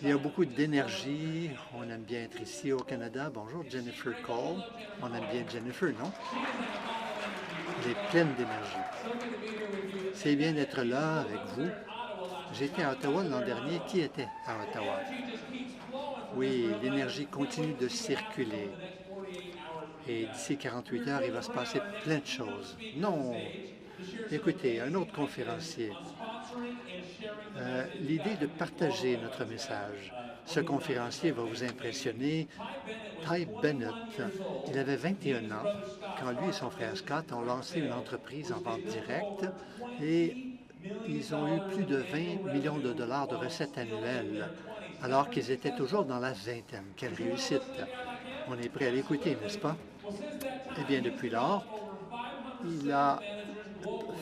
Il y a beaucoup d'énergie. On aime bien être ici au Canada. Bonjour Jennifer Cole. On aime bien Jennifer, non? Elle est pleine d'énergie. C'est bien d'être là avec vous. J'étais à Ottawa l'an dernier. Qui était à Ottawa? Oui, l'énergie continue de circuler. Et d'ici 48 heures, il va se passer plein de choses. Non! Écoutez, un autre conférencier. L'idée de partager notre message. Ce conférencier va vous impressionner. Ty Bennett, il avait 21 ans quand lui et son frère Scott ont lancé une entreprise en vente directe et ils ont eu plus de 20 millions de dollars de recettes annuelles alors qu'ils étaient toujours dans la vingtaine. Quelle réussite! On est prêt à l'écouter, n'est-ce pas? Eh bien, depuis lors, il a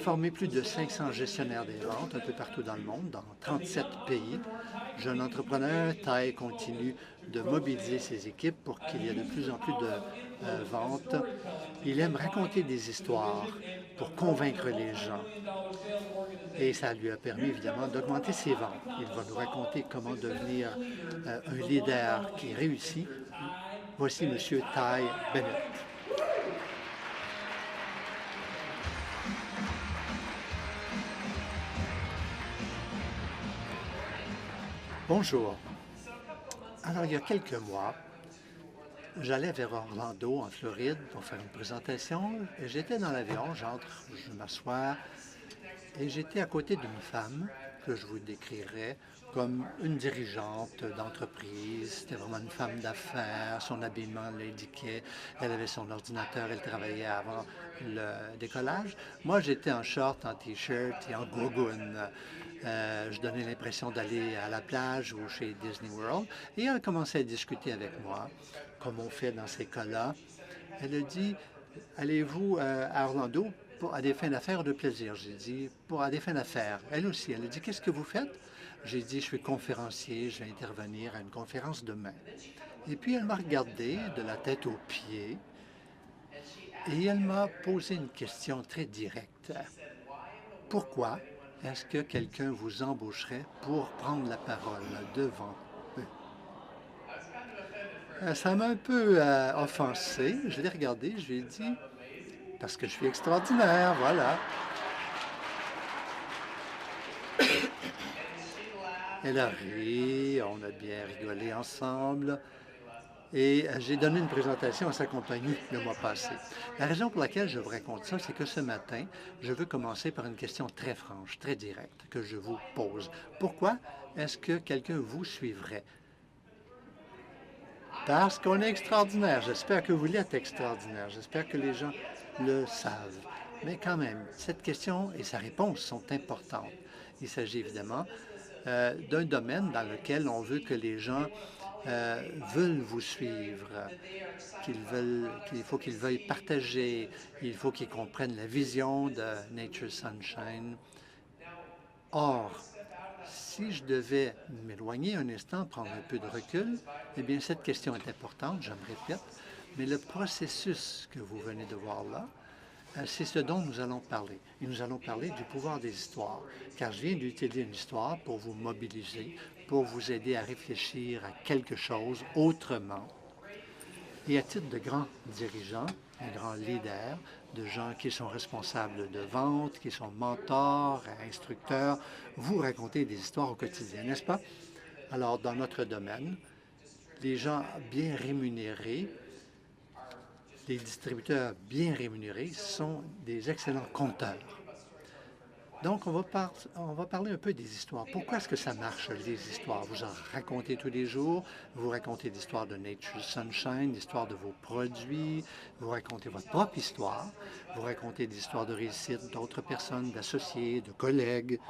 formé plus de 500 gestionnaires des ventes un peu partout dans le monde, dans 37 pays. Jeune entrepreneur, Ty continue de mobiliser ses équipes pour qu'il y ait de plus en plus de ventes. Il aime raconter des histoires pour convaincre les gens. Et ça lui a permis évidemment d'augmenter ses ventes. Il va nous raconter comment devenir un leader qui réussit. Voici M. Ty Bennett. Bonjour. Alors, il y a quelques mois, j'allais vers Orlando, en Floride, pour faire une présentation. J'étais dans l'avion, j'entre, je m'assois, et j'étais à côté d'une femme que je vous décrirais comme une dirigeante d'entreprise. C'était vraiment une femme d'affaires. Son habillement l'indiquait. Elle avait son ordinateur. Elle travaillait avant le décollage. Moi, j'étais en short, en T-shirt et en gogoune. Je donnais l'impression d'aller à la plage ou chez Disney World. Et elle a commencé à discuter avec moi, comme on fait dans ces cas-là. Elle a dit, allez-vous à Orlando à des fins d'affaires ou de plaisir? J'ai dit, à des fins d'affaires. Elle aussi, elle a dit, qu'est-ce que vous faites? J'ai dit, je suis conférencier, je vais intervenir à une conférence demain. Et puis elle m'a regardé de la tête aux pieds et elle m'a posé une question très directe. Pourquoi est-ce que quelqu'un vous embaucherait pour prendre la parole devant eux? Ça m'a un peu offensé. Je l'ai regardé, je lui ai dit, parce que je suis extraordinaire, voilà. Elle a ri, on a bien rigolé ensemble et j'ai donné une présentation à sa compagnie le mois passé. La raison pour laquelle je vous raconte ça, c'est que ce matin, je veux commencer par une question très franche, très directe que je vous pose. Pourquoi est-ce que quelqu'un vous suivrait? Parce qu'on est extraordinaire. J'espère que vous l'êtes extraordinaire. J'espère que les gens le savent. Mais quand même, cette question et sa réponse sont importantes. Il s'agit évidemment d'un domaine dans lequel on veut que les gens veulent vous suivre, qu'il faut qu'ils veuillent partager, il faut qu'ils comprennent la vision de Nature Sunshine. Or, si je devais m'éloigner un instant, prendre un peu de recul, eh bien, cette question est importante, je me répète, mais le processus que vous venez de voir là, c'est ce dont nous allons parler. Et nous allons parler du pouvoir des histoires, car je viens d'utiliser une histoire pour vous mobiliser, pour vous aider à réfléchir à quelque chose autrement. Et à titre de grands dirigeants, de grands leaders, de gens qui sont responsables de vente, qui sont mentors, instructeurs, vous racontez des histoires au quotidien, n'est-ce pas? Alors, dans notre domaine, les gens bien rémunérés, les distributeurs bien rémunérés sont des excellents conteurs. Donc, on va parler un peu des histoires. Pourquoi est-ce que ça marche, les histoires? Vous en racontez tous les jours, vous racontez l'histoire de Nature Sunshine, l'histoire de vos produits, vous racontez votre propre histoire, vous racontez des histoires de réussite d'autres personnes, d'associés, de collègues,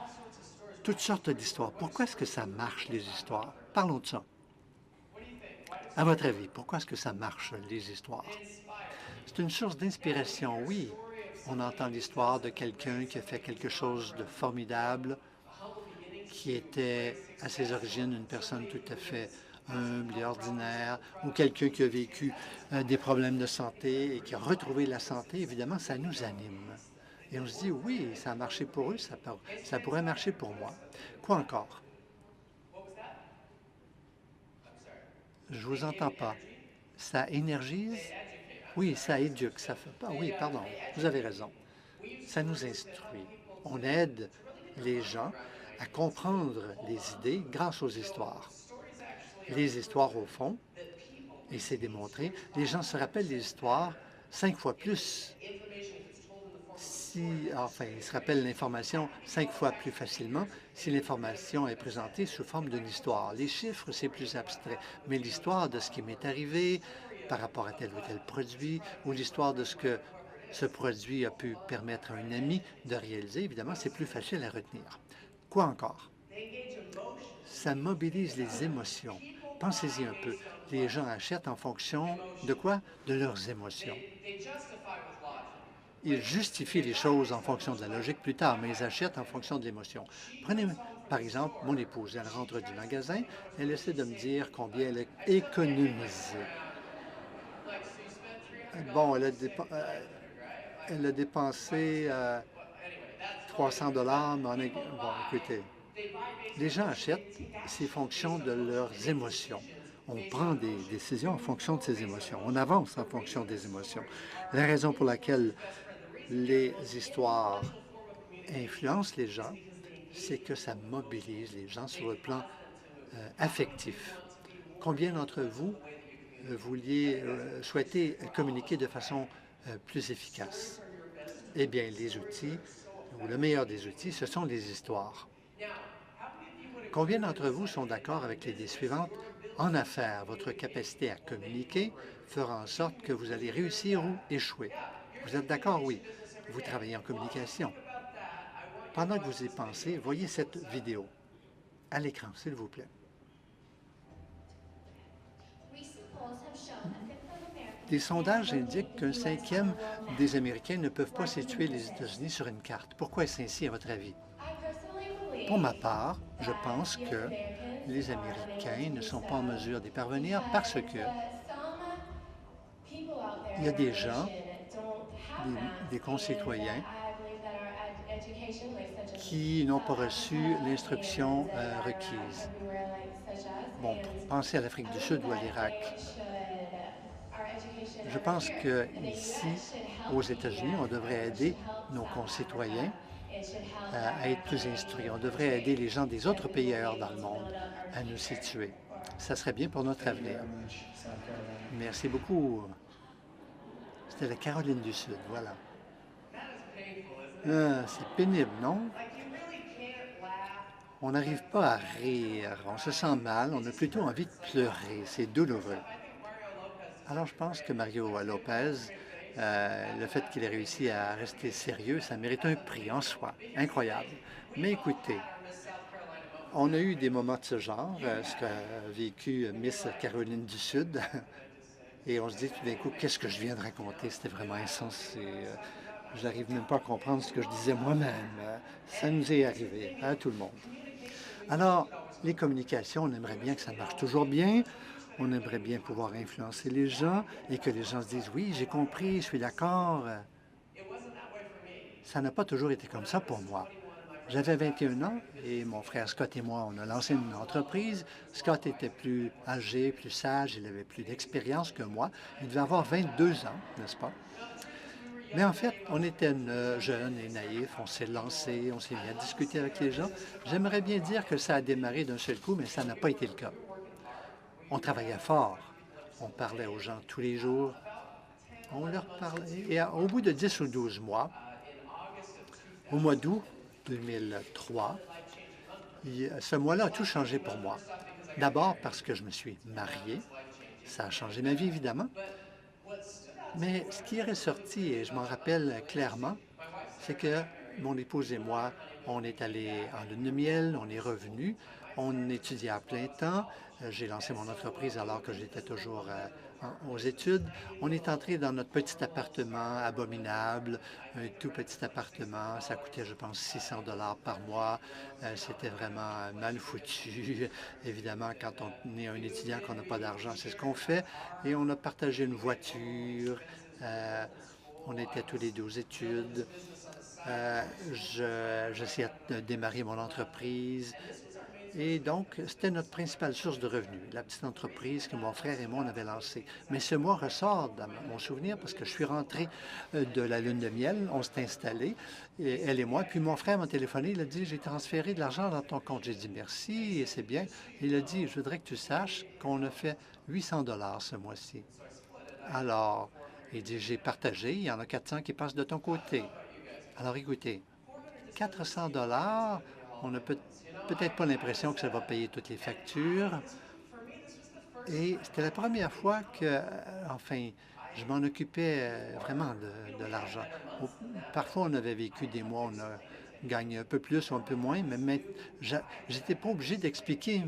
toutes sortes d'histoires. Pourquoi est-ce que ça marche, les histoires? Parlons de ça. À votre avis, pourquoi est-ce que ça marche, les histoires? C'est une source d'inspiration, oui. On entend l'histoire de quelqu'un qui a fait quelque chose de formidable, qui était à ses origines une personne tout à fait humble et ordinaire, ou quelqu'un qui a vécu des problèmes de santé et qui a retrouvé la santé. Évidemment, ça nous anime. Et on se dit, oui, ça a marché pour eux, ça pourrait marcher pour moi. Quoi encore? Je vous entends pas. Ça énergise? Oui, ça éduque, ça fait pas. Oui, pardon, vous avez raison. Ça nous instruit. On aide les gens à comprendre les idées grâce aux histoires. Les histoires, au fond, et c'est démontré, les gens se rappellent des histoires 5 fois plus si, enfin, ils se rappellent l'information 5 fois plus facilement si l'information est présentée sous forme d'une histoire. Les chiffres, c'est plus abstrait, mais l'histoire de ce qui m'est arrivé par rapport à tel ou tel produit ou l'histoire de ce que ce produit a pu permettre à un ami de réaliser, évidemment, c'est plus facile à retenir. Quoi encore? Ça mobilise les émotions. Pensez-y un peu. Les gens achètent en fonction de quoi? De leurs émotions. Ils justifient les choses en fonction de la logique plus tard, mais ils achètent en fonction de l'émotion. Prenez, par exemple, mon épouse. Elle rentre du magasin, elle essaie de me dire combien elle a économisé. Bon, elle a dépensé 300 dollars, mais bon, écoutez, les gens achètent, c'est fonction de leurs émotions. On prend des décisions en fonction de ces émotions. On avance en fonction des émotions. La raison pour laquelle les histoires influencent les gens, c'est que ça mobilise les gens sur le plan affectif. Combien d'entre vous souhaitez communiquer de façon plus efficace? Eh bien, les outils, ou le meilleur des outils, ce sont les histoires. Combien d'entre vous sont d'accord avec l'idée suivante? En affaires, votre capacité à communiquer fera en sorte que vous allez réussir ou échouer. Vous êtes d'accord? Oui. Vous travaillez en communication. Pendant que vous y pensez, voyez cette vidéo à l'écran, s'il vous plaît. Des sondages indiquent qu'un cinquième des Américains ne peuvent pas situer les États-Unis sur une carte. Pourquoi est-ce ainsi, à votre avis? Pour ma part, je pense que les Américains ne sont pas en mesure d'y parvenir parce que il y a des gens, des concitoyens, qui n'ont pas reçu l'instruction requise. Bon, pensez à l'Afrique du Sud ou à l'Irak. Je pense qu'ici, aux États-Unis, on devrait aider nos concitoyens à être plus instruits. On devrait aider les gens des autres pays ailleurs dans le monde à nous situer. Ça serait bien pour notre avenir. Merci beaucoup. C'était la Caroline du Sud, voilà. C'est pénible, non? On n'arrive pas à rire, on se sent mal, on a plutôt envie de pleurer, c'est douloureux. Alors je pense que Mario Lopez, le fait qu'il ait réussi à rester sérieux, ça mérite un prix en soi, incroyable. Mais écoutez, on a eu des moments de ce genre, ce qu'a vécu Miss Caroline du Sud, et on se dit tout d'un coup, qu'est-ce que je viens de raconter? C'était vraiment insensé. J'arrive même pas à comprendre ce que je disais moi-même. Ça nous est arrivé, à tout le monde. Alors, les communications, on aimerait bien que ça marche toujours bien. On aimerait bien pouvoir influencer les gens et que les gens se disent, oui, j'ai compris, je suis d'accord. Ça n'a pas toujours été comme ça pour moi. J'avais 21 ans et mon frère Scott et moi, on a lancé une entreprise. Scott était plus âgé, plus sage, il avait plus d'expérience que moi. Il devait avoir 22 ans, n'est-ce pas? Mais en fait, on était jeunes et naïfs, on s'est lancé, on s'est mis à discuter avec les gens. J'aimerais bien dire que ça a démarré d'un seul coup, mais ça n'a pas été le cas. On travaillait fort, on parlait aux gens tous les jours, on leur parlait. Et au bout de 10 ou 12 mois, au mois d'août 2003, ce mois-là a tout changé pour moi. D'abord parce que je me suis marié, ça a changé ma vie évidemment, mais ce qui est ressorti, et je m'en rappelle clairement, c'est que mon épouse et moi, on est allés en lune de miel, on est revenus, on étudiait à plein temps. J'ai lancé mon entreprise alors que j'étais toujours aux études. On est entré dans notre petit appartement abominable, un tout petit appartement. Ça coûtait, je pense, 600 dollars par mois. C'était vraiment mal foutu. Évidemment, quand on est un étudiant, qu'on n'a pas d'argent, c'est ce qu'on fait. Et on a partagé une voiture. On était tous les deux aux études. J'essayais de démarrer mon entreprise Et donc, c'était notre principale source de revenus, la petite entreprise que mon frère et moi, on avait lancée. Mais ce mois ressort dans mon souvenir parce que je suis rentré de la lune de miel, on s'est installé, elle et moi, puis mon frère m'a téléphoné, il a dit, j'ai transféré de l'argent dans ton compte. J'ai dit, merci, et c'est bien. Il a dit, je voudrais que tu saches qu'on a fait 800 $ ce mois-ci. Alors, il dit, j'ai partagé, il y en a 400 qui passent de ton côté. Alors, écoutez, 400 $, on n'a peut-être pas l'impression que ça va payer toutes les factures. Et c'était la première fois que, enfin, je m'en occupais vraiment de l'argent. Parfois, on avait vécu des mois, on a gagné un peu plus ou un peu moins, mais j'étais pas obligé d'expliquer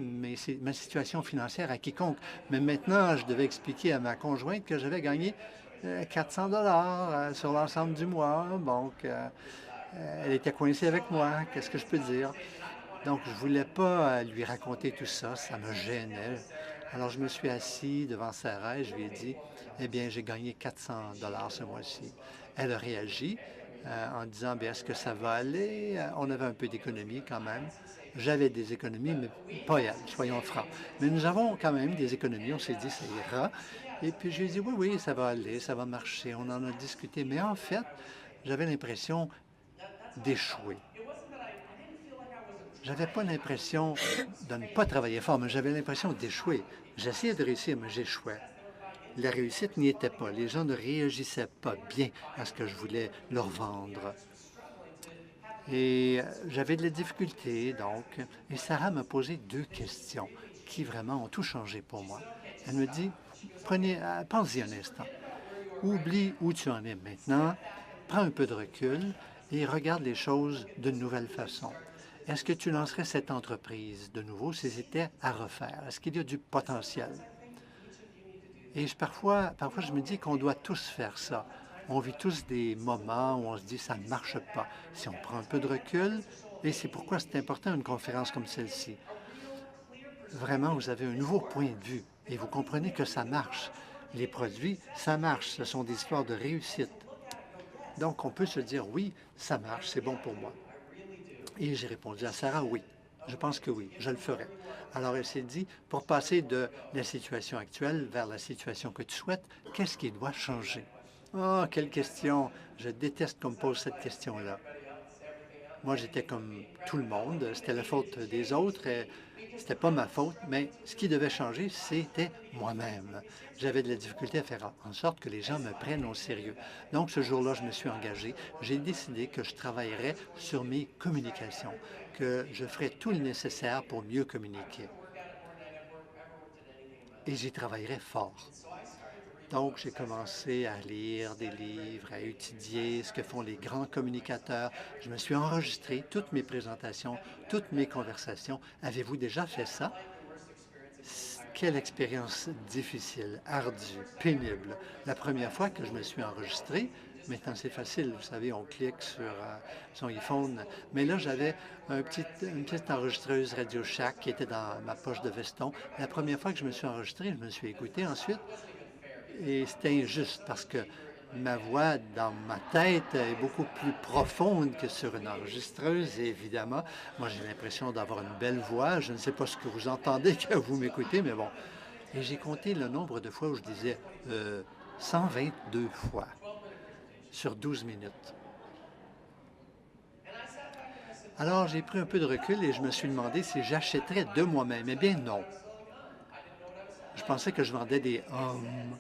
ma situation financière à quiconque. Mais maintenant, je devais expliquer à ma conjointe que j'avais gagné 400 $ sur l'ensemble du mois. Donc, elle était coincée avec moi. Qu'est-ce que je peux dire? Donc, je ne voulais pas lui raconter tout ça. Ça me gênait. Alors, je me suis assis devant Sarah et je lui ai dit, eh bien, j'ai gagné 400 $ ce mois-ci. Elle a réagi en disant, bien, est-ce que ça va aller? On avait un peu d'économie quand même. J'avais des économies, mais pas elle, soyons francs. Mais nous avons quand même des économies. On s'est dit, ça ira. Et puis, je lui ai dit, oui, oui, ça va aller, ça va marcher. On en a discuté. Mais en fait, j'avais l'impression d'échouer. J'avais pas l'impression de ne pas travailler fort, mais j'avais l'impression d'échouer. J'essayais de réussir, mais j'échouais. La réussite n'y était pas. Les gens ne réagissaient pas bien à ce que je voulais leur vendre. Et j'avais de la difficulté, donc. Et Sarah m'a posé 2 questions qui vraiment ont tout changé pour moi. Elle me dit, pense-y un instant. Oublie où tu en es maintenant, prends un peu de recul et regarde les choses d'une nouvelle façon. Est-ce que tu lancerais cette entreprise de nouveau si c'était à refaire? Est-ce qu'il y a du potentiel? Et parfois, je me dis qu'on doit tous faire ça. On vit tous des moments où on se dit ça ne marche pas. Si on prend un peu de recul, et c'est pourquoi c'est important une conférence comme celle-ci. Vraiment, vous avez un nouveau point de vue et vous comprenez que ça marche. Les produits, ça marche. Ce sont des histoires de réussite. Donc, on peut se dire, oui, ça marche, c'est bon pour moi. Et j'ai répondu à Sarah, oui, je pense que oui, je le ferai. Alors, elle s'est dit, pour passer de la situation actuelle vers la situation que tu souhaites, qu'est-ce qui doit changer? Oh, quelle question! Je déteste qu'on me pose cette question-là. Moi, j'étais comme tout le monde. C'était la faute des autres. C'était pas ma faute, mais ce qui devait changer, c'était moi-même. J'avais de la difficulté à faire en sorte que les gens me prennent au sérieux. Donc, ce jour-là, je me suis engagé. J'ai décidé que je travaillerais sur mes communications, que je ferais tout le nécessaire pour mieux communiquer. Et j'y travaillerai fort. Donc, j'ai commencé à lire des livres, à étudier ce que font les grands communicateurs. Je me suis enregistré toutes mes présentations, toutes mes conversations. Avez-vous déjà fait ça? Quelle expérience difficile, ardue, pénible. La première fois que je me suis enregistré, maintenant c'est facile, vous savez, on clique sur son iPhone. Mais là, j'avais une petite enregistreuse Radio Shack qui était dans ma poche de veston. La première fois que je me suis enregistré, je me suis écouté ensuite. Et c'était injuste parce que ma voix dans ma tête est beaucoup plus profonde que sur une enregistreuse. Et évidemment, moi j'ai l'impression d'avoir une belle voix. Je ne sais pas ce que vous entendez quand vous m'écoutez, mais bon. Et j'ai compté le nombre de fois où je disais 122 fois sur 12 minutes. Alors j'ai pris un peu de recul et je me suis demandé si j'achèterais de moi-même. Eh bien non. Je pensais que je vendais des hommes.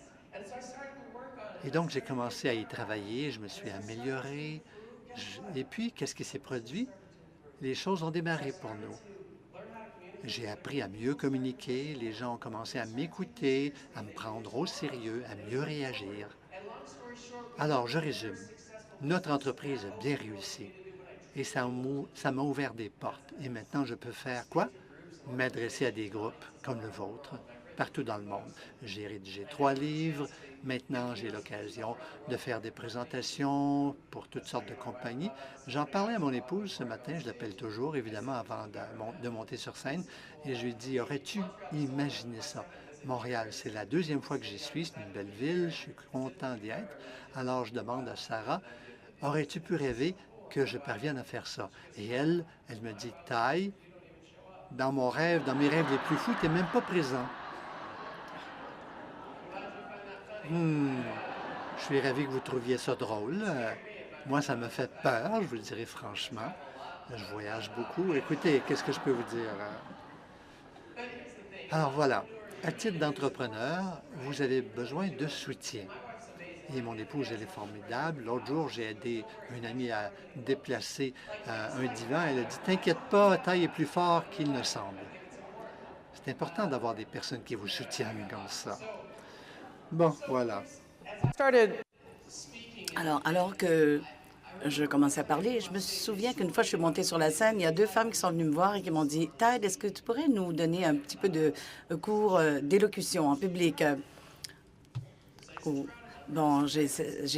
Et donc, j'ai commencé à y travailler, je me suis amélioré. Et puis, qu'est-ce qui s'est produit? Les choses ont démarré pour nous. J'ai appris à mieux communiquer, les gens ont commencé à m'écouter, à me prendre au sérieux, à mieux réagir. Alors, je résume. Notre entreprise a bien réussi et ça m'a ouvert des portes. Et maintenant, je peux faire quoi? M'adresser à des groupes comme le vôtre, partout dans le monde. J'ai rédigé 3 livres. Maintenant, j'ai l'occasion de faire des présentations pour toutes sortes de compagnies. J'en parlais à mon épouse ce matin, je l'appelle toujours, évidemment, avant de monter sur scène, et je lui ai dit, aurais-tu imaginé ça? Montréal, c'est la 2e fois que j'y suis, c'est une belle ville, je suis content d'y être. Alors, je demande à Sarah, aurais-tu pu rêver que je parvienne à faire ça? Et elle me dit, Ty, Dans mon rêve, dans mes rêves les plus fous, tu n'es même pas présent. Je suis ravi que vous trouviez ça drôle. Moi, ça me fait peur, je vous le dirai franchement. Je voyage beaucoup. Écoutez, qu'est-ce que je peux vous dire? Alors voilà, à titre d'entrepreneur, vous avez besoin de soutien. Et mon épouse, elle est formidable. L'autre jour, j'ai aidé une amie à déplacer un divan. Elle a dit, t'inquiète pas, taille est plus fort qu'il ne semble. C'est important d'avoir des personnes qui vous soutiennent comme ça. Bon, voilà. Alors que je commençais à parler, je me souviens qu'une fois, je suis montée sur la scène, il y a deux femmes qui sont venues me voir et qui m'ont dit, « Tide, est-ce que tu pourrais nous donner un petit peu de cours d'élocution en public? Bon, j'ai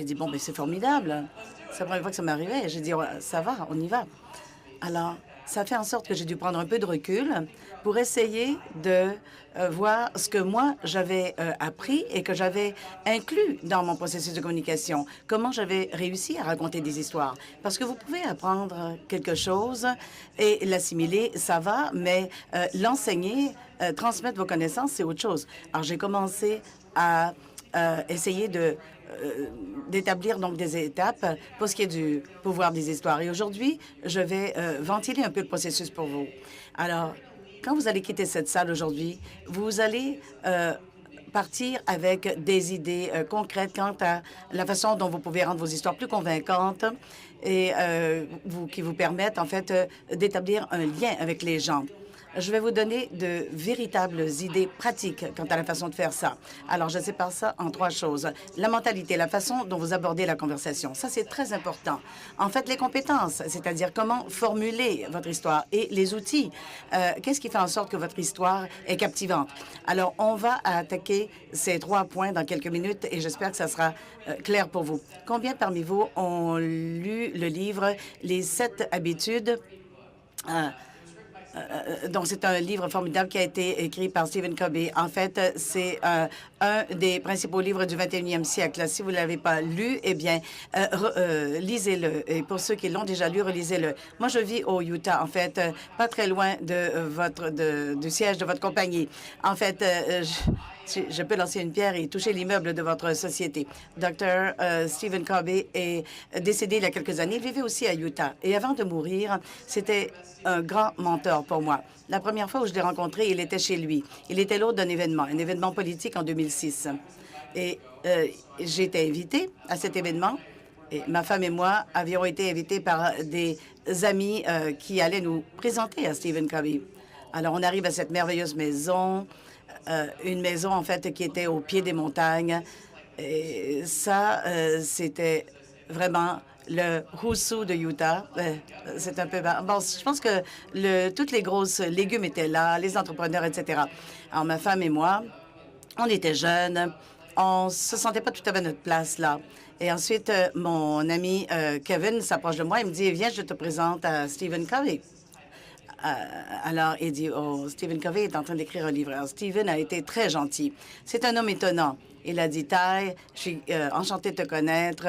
dit, bon, ben c'est formidable. C'est la première fois que ça m'arrivait. J'ai dit, ouais, ça va, on y va. Alors, ça fait en sorte que j'ai dû prendre un peu de recul pour essayer de voir ce que moi, j'avais appris et que j'avais inclus dans mon processus de communication. Comment j'avais réussi à raconter des histoires. Parce que vous pouvez apprendre quelque chose et l'assimiler, ça va, mais l'enseigner, transmettre vos connaissances, c'est autre chose. Alors, j'ai commencé à essayer d'établir donc des étapes pour ce qui est du pouvoir des histoires. Et aujourd'hui, je vais ventiler un peu le processus pour vous. Alors, quand vous allez quitter cette salle aujourd'hui, vous allez partir avec des idées concrètes quant à la façon dont vous pouvez rendre vos histoires plus convaincantes et qui vous permettent, en fait, d'établir un lien avec les gens. Je vais vous donner de véritables idées pratiques quant à la façon de faire ça. Alors, je sépare ça en trois choses. La mentalité, la façon dont vous abordez la conversation. Ça, c'est très important. En fait, les compétences, c'est-à-dire comment formuler votre histoire et les outils. Qu'est-ce qui fait en sorte que votre histoire est captivante? Alors, on va attaquer ces trois points dans quelques minutes et j'espère que ça sera clair pour vous. Combien parmi vous ont lu le livre « Les 7 habitudes » donc, c'est un livre formidable qui a été écrit par Stephen Covey. En fait, c'est un des principaux livres du 21e siècle. Si vous ne l'avez pas lu, eh bien, lisez-le. Et pour ceux qui l'ont déjà lu, relisez-le. Moi, je vis au Utah, en fait, pas très loin du siège de votre compagnie. En fait, je peux lancer une pierre et toucher l'immeuble de votre société. Dr. Stephen Covey est décédé il y a quelques années. Il vivait aussi à Utah. Et avant de mourir, c'était un grand mentor pour moi. La première fois où je l'ai rencontré, il était chez lui. Il était l'hôte d'un événement, un événement politique en 2006. Et j'ai été invitée à cet événement. Et ma femme et moi avions été invités par des amis qui allaient nous présenter à Stephen Covey. Alors, on arrive à cette merveilleuse maison, une maison, en fait, qui était au pied des montagnes. Et ça, c'était vraiment le Rousseau de Utah. C'est un peu... Bon, je pense que toutes les grosses légumes étaient là, les entrepreneurs, etc. Alors, ma femme et moi, on était jeunes. On ne se sentait pas tout à fait à notre place là. Et ensuite, mon ami Kevin s'approche de moi et me dit, « Viens, je te présente à Stephen Covey. » Alors, il dit, « Oh, Stephen Covey est en train d'écrire un livre. » Alors, Stephen a été très gentil. C'est un homme étonnant. Il a dit, « Ty, je suis enchanté de te connaître. »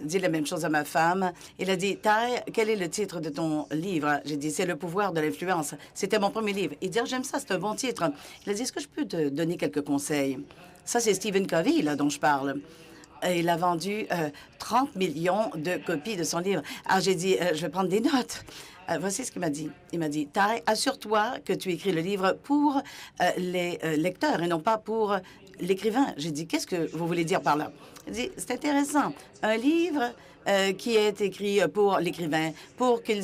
dit la même chose à ma femme. Il a dit, « Ty, quel est le titre de ton livre? » J'ai dit, « C'est le pouvoir de l'influence. » C'était mon premier livre. Il dit, « J'aime ça, c'est un bon titre. » Il a dit, « Est-ce que je peux te donner quelques conseils? » Ça, c'est Stephen Covey, là, dont je parle. Il a vendu 30 millions de copies de son livre. Alors, j'ai dit, je vais prendre des notes. Voici ce qu'il m'a dit. Il m'a dit, Ty, assure-toi que tu écris le livre pour les lecteurs et non pas pour l'écrivain. J'ai dit, qu'est-ce que vous voulez dire par là? Il dit, c'est intéressant. Un livre qui est écrit pour l'écrivain, pour qu'il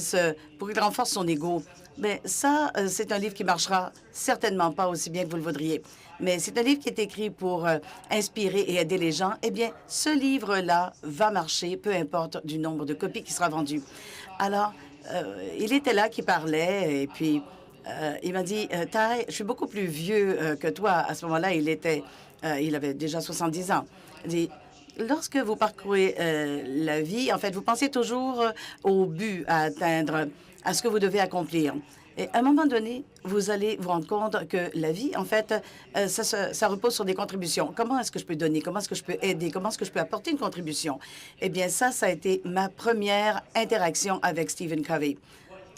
renforce son ego. Mais ça, c'est un livre qui marchera certainement pas aussi bien que vous le voudriez. Mais c'est un livre qui est écrit pour inspirer et aider les gens. Eh bien, ce livre-là va marcher, peu importe du nombre de copies qui sera vendu. Alors, il était là qui parlait et puis il m'a dit, « Ty, je suis beaucoup plus vieux que toi. » À ce moment-là, il avait déjà 70 ans. Il dit, lorsque vous parcourez la vie, en fait, vous pensez toujours au but à atteindre, à ce que vous devez accomplir. Et à un moment donné, vous allez vous rendre compte que la vie, en fait, ça repose sur des contributions. Comment est-ce que je peux donner? Comment est-ce que je peux aider? Comment est-ce que je peux apporter une contribution? Eh bien, ça a été ma première interaction avec Stephen Covey.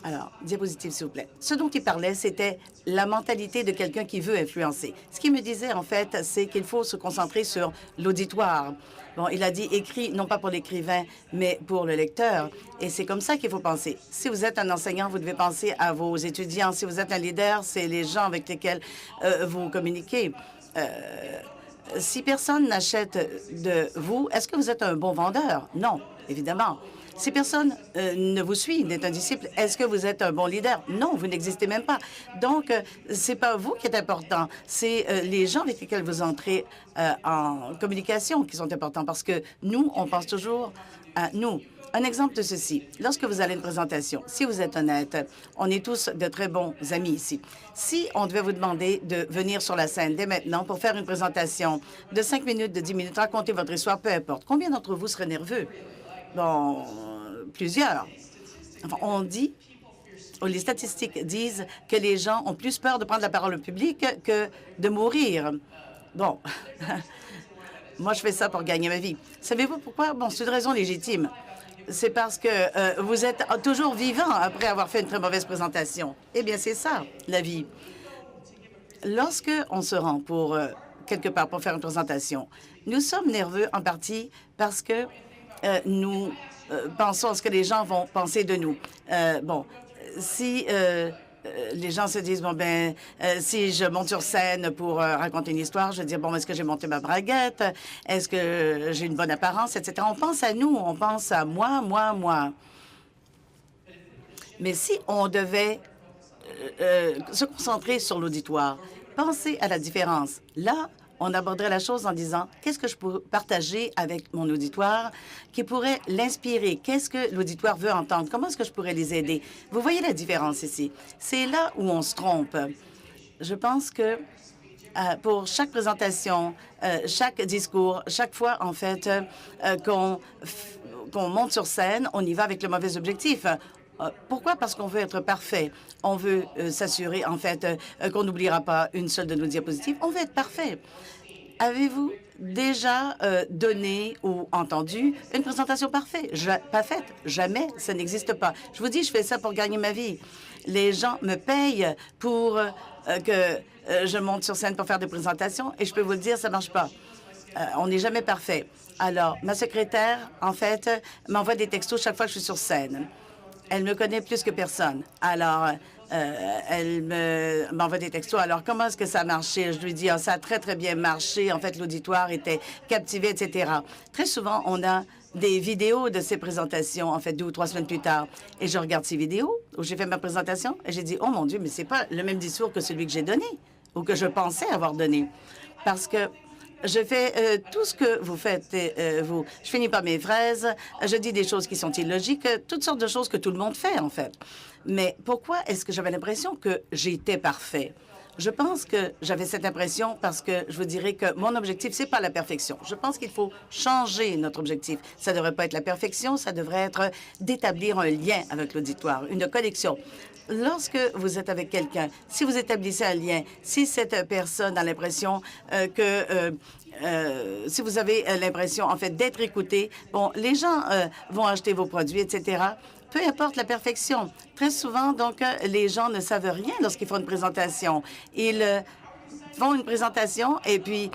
Alors, diapositive, s'il vous plaît. Ce dont il parlait, c'était la mentalité de quelqu'un qui veut influencer. Ce qu'il me disait, en fait, c'est qu'il faut se concentrer sur l'auditoire. Bon, il a dit écrit, non pas pour l'écrivain, mais pour le lecteur. Et c'est comme ça qu'il faut penser. Si vous êtes un enseignant, vous devez penser à vos étudiants. Si vous êtes un leader, c'est les gens avec lesquels vous communiquez. Si personne n'achète de vous, est-ce que vous êtes un bon vendeur? Non, évidemment. Si personne ne vous suit, n'est un disciple, est-ce que vous êtes un bon leader? Non, vous n'existez même pas. Donc, c'est pas vous qui êtes important, c'est les gens avec lesquels vous entrez en communication qui sont importants parce que nous, on pense toujours à nous. Un exemple de ceci, lorsque vous allez à une présentation, si vous êtes honnête, on est tous de très bons amis ici. Si on devait vous demander de venir sur la scène dès maintenant pour faire une présentation de 5 minutes, de 10 minutes, raconter votre histoire, peu importe, combien d'entre vous seraient nerveux? Bon, plusieurs. Enfin, on dit, ou les statistiques disent que les gens ont plus peur de prendre la parole au public que de mourir. Bon, moi, je fais ça pour gagner ma vie. Savez-vous pourquoi? Bon, c'est une raison légitime. C'est parce que vous êtes toujours vivant après avoir fait une très mauvaise présentation. Eh bien, c'est ça, la vie. Lorsque on se rend pour quelque part pour faire une présentation, nous sommes nerveux en partie parce que nous pensons à ce que les gens vont penser de nous. Bon, si les gens se disent, bon, ben, si je monte sur scène pour raconter une histoire, je vais dire, bon, est-ce que j'ai monté ma braguette? Est-ce que j'ai une bonne apparence, etc. On pense à nous, on pense à moi, moi, moi. Mais si on devait se concentrer sur l'auditoire, penser à la différence, là, on aborderait la chose en disant qu'est-ce que je peux partager avec mon auditoire qui pourrait l'inspirer? Qu'est-ce que l'auditoire veut entendre? Comment est-ce que je pourrais les aider? Vous voyez la différence ici. C'est là où on se trompe. Je pense que pour chaque présentation, chaque discours, chaque fois, en fait, qu'on monte sur scène, on y va avec le mauvais objectif. Pourquoi? Parce qu'on veut être parfait. On veut s'assurer, en fait, qu'on n'oubliera pas une seule de nos diapositives. On veut être parfait. Avez-vous déjà donné ou entendu une présentation parfaite? Pas faite? Jamais. Ça n'existe pas. Je vous dis, je fais ça pour gagner ma vie. Les gens me payent pour que je monte sur scène pour faire des présentations et je peux vous le dire, ça ne marche pas. On n'est jamais parfait. Alors, ma secrétaire, en fait, m'envoie des textos chaque fois que je suis sur scène. Elle me connaît plus que personne. Alors, elle m'envoie des textos. Alors, comment est-ce que ça a marché? Je lui dis, ça a très, très bien marché. En fait, l'auditoire était captivé, etc. Très souvent, on a des vidéos de ces présentations, en fait, 2 ou 3 semaines plus tard. Et je regarde ces vidéos où j'ai fait ma présentation et j'ai dit, oh mon Dieu, mais c'est pas le même discours que celui que j'ai donné ou que je pensais avoir donné. Parce que je fais tout ce que vous faites, vous. Je finis par mes phrases, je dis des choses qui sont illogiques, toutes sortes de choses que tout le monde fait, en fait. Mais pourquoi est-ce que j'avais l'impression que j'étais parfait? Je pense que j'avais cette impression parce que je vous dirais que mon objectif, c'est pas la perfection. Je pense qu'il faut changer notre objectif. Ça ne devrait pas être la perfection, ça devrait être d'établir un lien avec l'auditoire, une connexion. Lorsque vous êtes avec quelqu'un, si vous établissez un lien, si cette personne a l'impression si vous avez l'impression, en fait, d'être écouté, bon, les gens vont acheter vos produits, etc., peu importe la perfection. Très souvent, donc, les gens ne savent rien lorsqu'ils font une présentation. Ils font une présentation et puis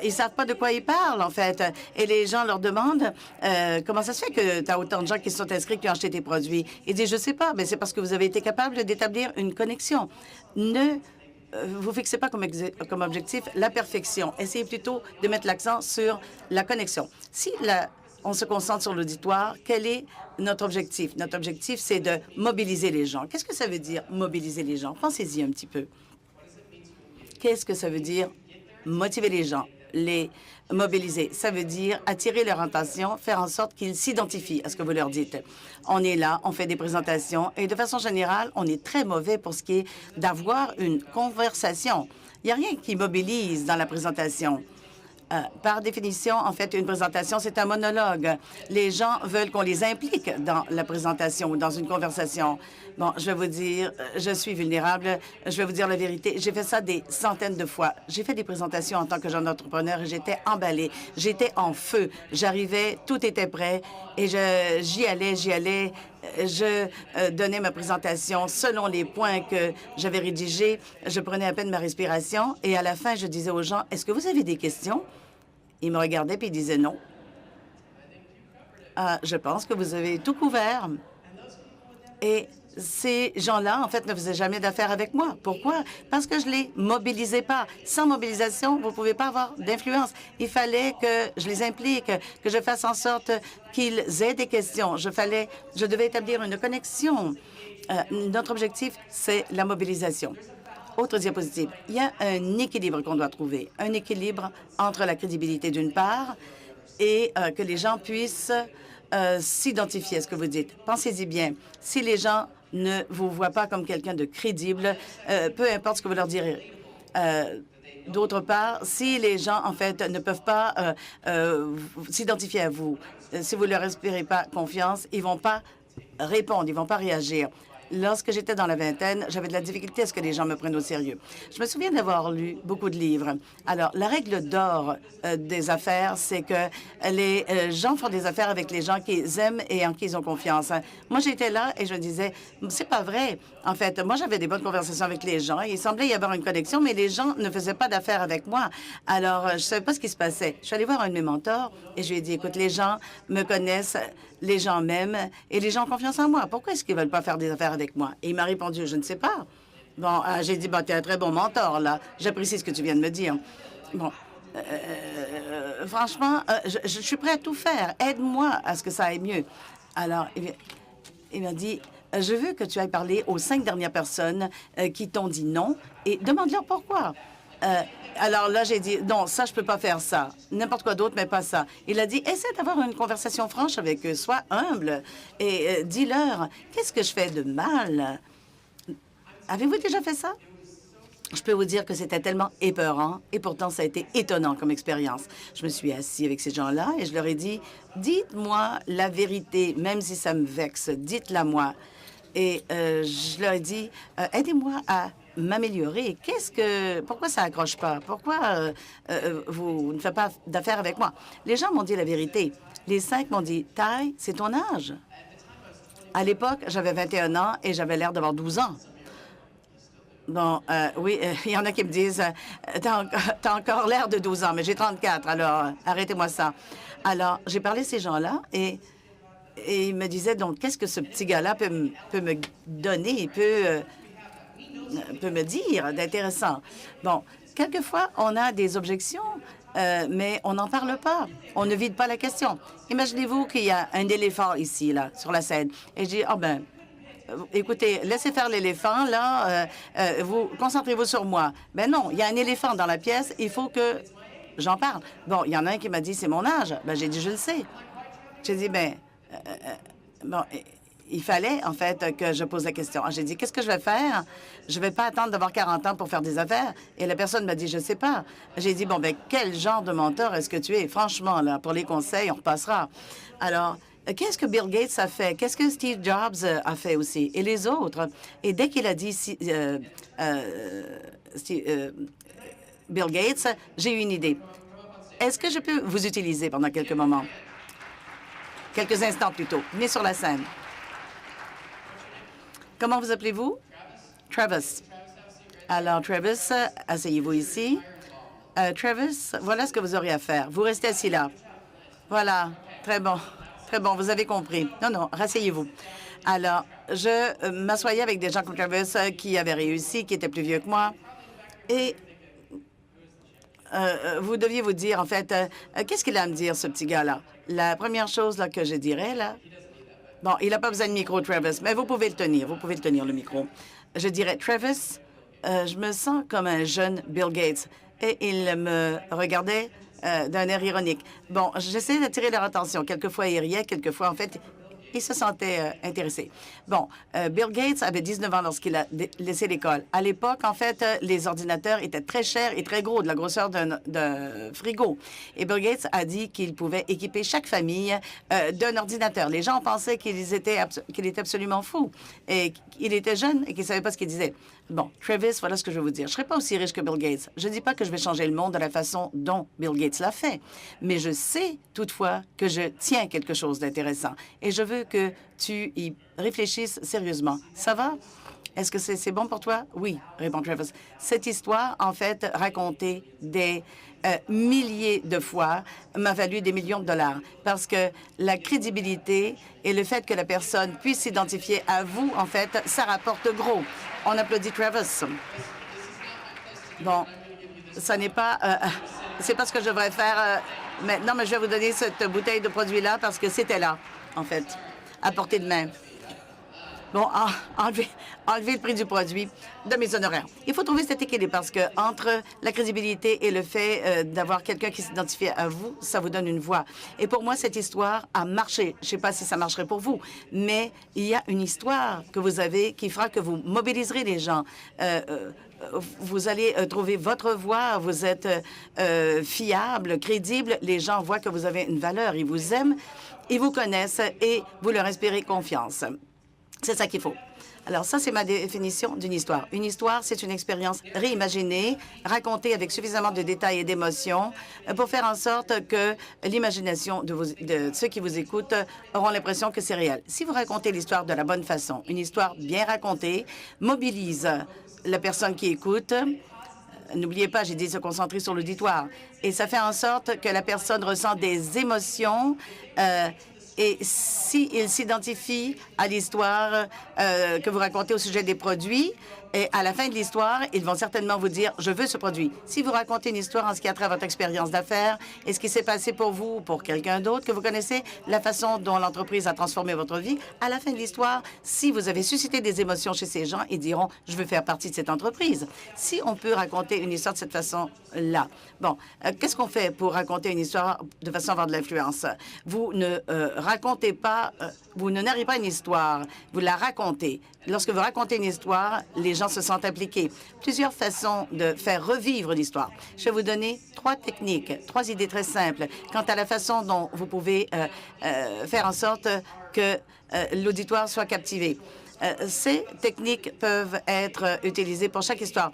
ils savent pas de quoi ils parlent, en fait. Et les gens leur demandent comment ça se fait que tu as autant de gens qui se sont inscrits qui ont acheté tes produits. Ils disent, je sais pas, mais c'est parce que vous avez été capable d'établir une connexion. Ne vous fixez pas comme objectif la perfection. Essayez plutôt de mettre l'accent sur la connexion. Si on se concentre sur l'auditoire, quel est notre objectif? Notre objectif, c'est de mobiliser les gens. Qu'est-ce que ça veut dire, mobiliser les gens? Pensez-y un petit peu. Qu'est-ce que ça veut dire, motiver les gens, les mobiliser? Ça veut dire attirer leur attention, faire en sorte qu'ils s'identifient à ce que vous leur dites. On est là, on fait des présentations et de façon générale, on est très mauvais pour ce qui est d'avoir une conversation. Il n'y a rien qui mobilise dans la présentation. Par définition, en fait, une présentation, c'est un monologue. Les gens veulent qu'on les implique dans la présentation ou dans une conversation. Bon, je vais vous dire, je suis vulnérable. Je vais vous dire la vérité. J'ai fait ça des centaines de fois. J'ai fait des présentations en tant que jeune entrepreneur et j'étais emballée. J'étais en feu. J'arrivais, tout était prêt et j'y allais je donnais ma présentation selon les points que j'avais rédigés. Je prenais à peine ma respiration et à la fin, je disais aux gens, « Est-ce que vous avez des questions? » Ils me regardaient puis ils disaient non. Ah, je pense que vous avez tout couvert. Et ces gens-là, en fait, ne faisaient jamais d'affaires avec moi. Pourquoi? Parce que je les mobilisais pas. Sans mobilisation, vous ne pouvez pas avoir d'influence. Il fallait que je les implique, que je fasse en sorte qu'ils aient des questions. Je devais établir une connexion. Notre objectif, c'est la mobilisation. Autre diapositive. Il y a un équilibre qu'on doit trouver. Un équilibre entre la crédibilité d'une part et que les gens puissent s'identifier à ce que vous dites. Pensez-y bien. Si les gens ne vous voient pas comme quelqu'un de crédible, peu importe ce que vous leur direz. D'autre part, si les gens, en fait, ne peuvent pas s'identifier à vous, si vous ne leur inspirez pas confiance, ils ne vont pas répondre, ils ne vont pas réagir. Lorsque j'étais dans la vingtaine, j'avais de la difficulté à ce que les gens me prennent au sérieux. Je me souviens d'avoir lu beaucoup de livres. Alors, la règle d'or des affaires, c'est que les gens font des affaires avec les gens qu'ils aiment et en qui ils ont confiance. Moi, j'étais là et je disais, c'est pas vrai. En fait, moi, j'avais des bonnes conversations avec les gens. Il semblait y avoir une connexion, mais les gens ne faisaient pas d'affaires avec moi. Alors, je ne savais pas ce qui se passait. Je suis allée voir un de mes mentors et je lui ai dit, écoute, les gens me connaissent, les gens m'aiment et les gens ont confiance en moi. Pourquoi est-ce qu'ils ne veulent pas faire des affaires avec moi? Et il m'a répondu, je ne sais pas. Bon, j'ai dit, tu es un très bon mentor, là. J'apprécie ce que tu viens de me dire. Bon, franchement, je suis prêt à tout faire. Aide-moi à ce que ça aille mieux. Alors, il m'a dit, je veux que tu ailles parler aux 5 dernières personnes qui t'ont dit non et demande-leur pourquoi. Alors là, j'ai dit, non, ça, je peux pas faire ça. N'importe quoi d'autre, mais pas ça. Il a dit, essaie d'avoir une conversation franche avec eux, sois humble et dis-leur, qu'est-ce que je fais de mal? Avez-vous déjà fait ça? Je peux vous dire que c'était tellement épeurant et pourtant, ça a été étonnant comme expérience. Je me suis assis avec ces gens-là et je leur ai dit, dites-moi la vérité, même si ça me vexe, dites-la moi. Et je leur ai dit, aidez-moi à m'améliorer. Pourquoi ça accroche pas? Pourquoi vous ne faites pas d'affaires avec moi? Les gens m'ont dit la vérité. Les 5 m'ont dit, Ty, c'est ton âge. À l'époque, j'avais 21 ans et j'avais l'air d'avoir 12 ans. Bon, oui, il y en a qui me disent, t'as encore l'air de 12 ans, mais j'ai 34, alors arrêtez-moi ça. Alors, j'ai parlé à ces gens-là et ils me disaient, donc, qu'est-ce que ce petit gars-là peut me donner, peut me dire d'intéressant? Bon, quelquefois, on a des objections, mais on n'en parle pas. On ne vide pas la question. Imaginez-vous qu'il y a un éléphant ici, là, sur la scène. Et je dis, oh ben, écoutez, laissez faire l'éléphant, là, vous concentrez-vous sur moi. Ben non, il y a un éléphant dans la pièce, il faut que j'en parle. Bon, il y en a un qui m'a dit, c'est mon âge. Ben, j'ai dit, je le sais. J'ai dit, ben, bon, il fallait, en fait, que je pose la question. J'ai dit, qu'est-ce que je vais faire? Je ne vais pas attendre d'avoir 40 ans pour faire des affaires. Et la personne m'a dit, je ne sais pas. J'ai dit, bon, ben, quel genre de mentor est-ce que tu es? Franchement, là, pour les conseils, on repassera. Alors, qu'est-ce que Bill Gates a fait? Qu'est-ce que Steve Jobs a fait aussi? Et les autres? Et dès qu'il a dit Bill Gates, j'ai eu une idée. Est-ce que je peux vous utiliser pendant quelques moments? Quelques instants plutôt. Venez sur la scène. Comment vous appelez-vous? Travis. Alors, Travis, asseyez-vous ici. Travis, voilà ce que vous aurez à faire. Vous restez assis là. Voilà. Très bon. Très bon, vous avez compris. Non, non, rasseyez-vous. Alors, je m'assoyais avec des gens comme Travis qui avaient réussi, qui étaient plus vieux que moi. Et vous deviez vous dire, en fait, qu'est-ce qu'il a à me dire, ce petit gars-là? La première chose là, que je dirais, là... Bon, il n'a pas besoin de micro, Travis, mais vous pouvez le tenir. Vous pouvez le tenir, le micro. Je dirais, Travis, je me sens comme un jeune Bill Gates. Et il me regardait d'un air ironique. Bon, j'essayais d'attirer leur attention. Quelquefois, il riait, quelquefois, en fait, il se sentait intéressé. Bon, Bill Gates avait 19 ans lorsqu'il a laissé l'école. À l'époque, en fait, les ordinateurs étaient très chers et très gros, de la grosseur d'un frigo. Et Bill Gates a dit qu'il pouvait équiper chaque famille d'un ordinateur. Les gens pensaient qu'il était absolument fou et qu'il était jeune et qu'il ne savait pas ce qu'il disait. Bon, Travis, voilà ce que je veux vous dire. Je ne serai pas aussi riche que Bill Gates. Je ne dis pas que je vais changer le monde de la façon dont Bill Gates l'a fait, mais je sais toutefois que je tiens quelque chose d'intéressant et je veux que tu y réfléchisses sérieusement. Ça va? Est-ce que c'est bon pour toi? Oui, répond Travis. Cette histoire, en fait, racontée des milliers de fois, m'a valu des millions de dollars parce que la crédibilité et le fait que la personne puisse s'identifier à vous, en fait, ça rapporte gros. On applaudit Travis. Bon, ça n'est pas... c'est pas ce que je devrais faire maintenant, mais je vais vous donner cette bouteille de produit-là parce que c'était là, en fait, à portée de main. Bon, enlever le prix du produit de mes honoraires. Il faut trouver cet équilibre parce que entre la crédibilité et le fait d'avoir quelqu'un qui s'identifie à vous, ça vous donne une voix. Et pour moi, cette histoire a marché. Je ne sais pas si ça marcherait pour vous, mais il y a une histoire que vous avez qui fera que vous mobiliserez les gens. Vous allez trouver votre voix, vous êtes fiable, crédible. Les gens voient que vous avez une valeur, ils vous aiment, ils vous connaissent et vous leur inspirez confiance. C'est ça qu'il faut. Alors ça, c'est ma définition d'une histoire. Une histoire, c'est une expérience réimaginée, racontée avec suffisamment de détails et d'émotions pour faire en sorte que l'imagination de ceux qui vous écoutent auront l'impression que c'est réel. Si vous racontez l'histoire de la bonne façon, une histoire bien racontée mobilise la personne qui écoute. N'oubliez pas, j'ai dit se concentrer sur l'auditoire. Et ça fait en sorte que la personne ressent des émotions et s'il s'identifie à l'histoire que vous racontez au sujet des produits, et à la fin de l'histoire, ils vont certainement vous dire « Je veux ce produit ». Si vous racontez une histoire en ce qui a trait à votre expérience d'affaires et ce qui s'est passé pour vous ou pour quelqu'un d'autre que vous connaissez, la façon dont l'entreprise a transformé votre vie, à la fin de l'histoire, si vous avez suscité des émotions chez ces gens, ils diront « Je veux faire partie de cette entreprise ». Si on peut raconter une histoire de cette façon-là. Bon, qu'est-ce qu'on fait pour raconter une histoire de façon à avoir de l'influence? Vous ne racontez pas, vous ne narrez pas une histoire, vous la racontez. Lorsque vous racontez une histoire, les gens se sentent impliqués. Plusieurs façons de faire revivre l'histoire. Je vais vous donner 3 techniques, 3 idées très simples quant à la façon dont vous pouvez faire en sorte que l'auditoire soit captivé. Ces techniques peuvent être utilisées pour chaque histoire.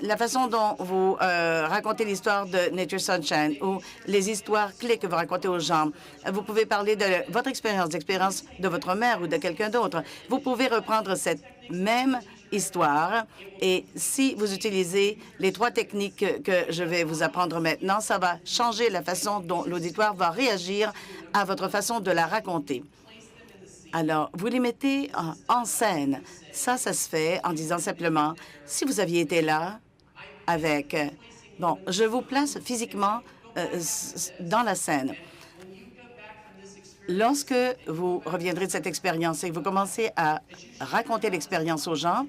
La façon dont vous racontez l'histoire de Nature Sunshine ou les histoires clés que vous racontez aux gens. Vous pouvez parler de votre expérience, d'expérience de votre mère ou de quelqu'un d'autre. Vous pouvez reprendre cette même histoire et si vous utilisez les 3 techniques que je vais vous apprendre maintenant, ça va changer la façon dont l'auditoire va réagir à votre façon de la raconter. Alors, vous les mettez en scène. Ça se fait en disant simplement, si vous aviez été là avec... Bon, je vous place physiquement dans la scène. Lorsque vous reviendrez de cette expérience et que vous commencez à raconter l'expérience aux gens,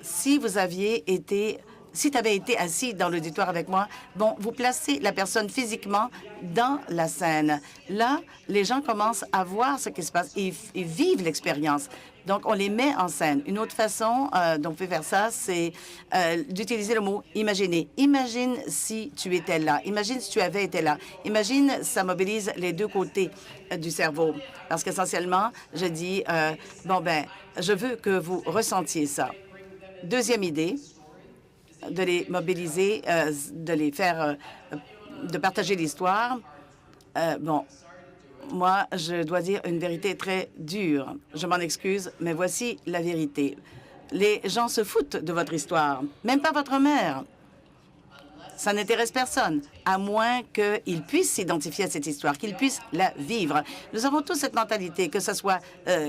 si vous aviez été... Si tu avais été assis dans l'auditoire avec moi, bon, vous placez la personne physiquement dans la scène. Là, les gens commencent à voir ce qui se passe et vivent l'expérience. Donc, on les met en scène. Une autre façon dont on peut faire ça, c'est d'utiliser le mot « imaginer ». Imagine si tu étais là. Imagine si tu avais été là. Imagine, ça mobilise les 2 côtés du cerveau. Parce qu'essentiellement, je dis bon, ben, je veux que vous ressentiez ça. Deuxième idée, de les mobiliser, de les faire, de partager l'histoire. Bon, moi, je dois dire une vérité très dure. Je m'en excuse, mais voici la vérité. Les gens se foutent de votre histoire, même pas votre mère. Ça n'intéresse personne, à moins qu'ils puissent s'identifier à cette histoire, qu'ils puissent la vivre. Nous avons tous cette mentalité, que ce soit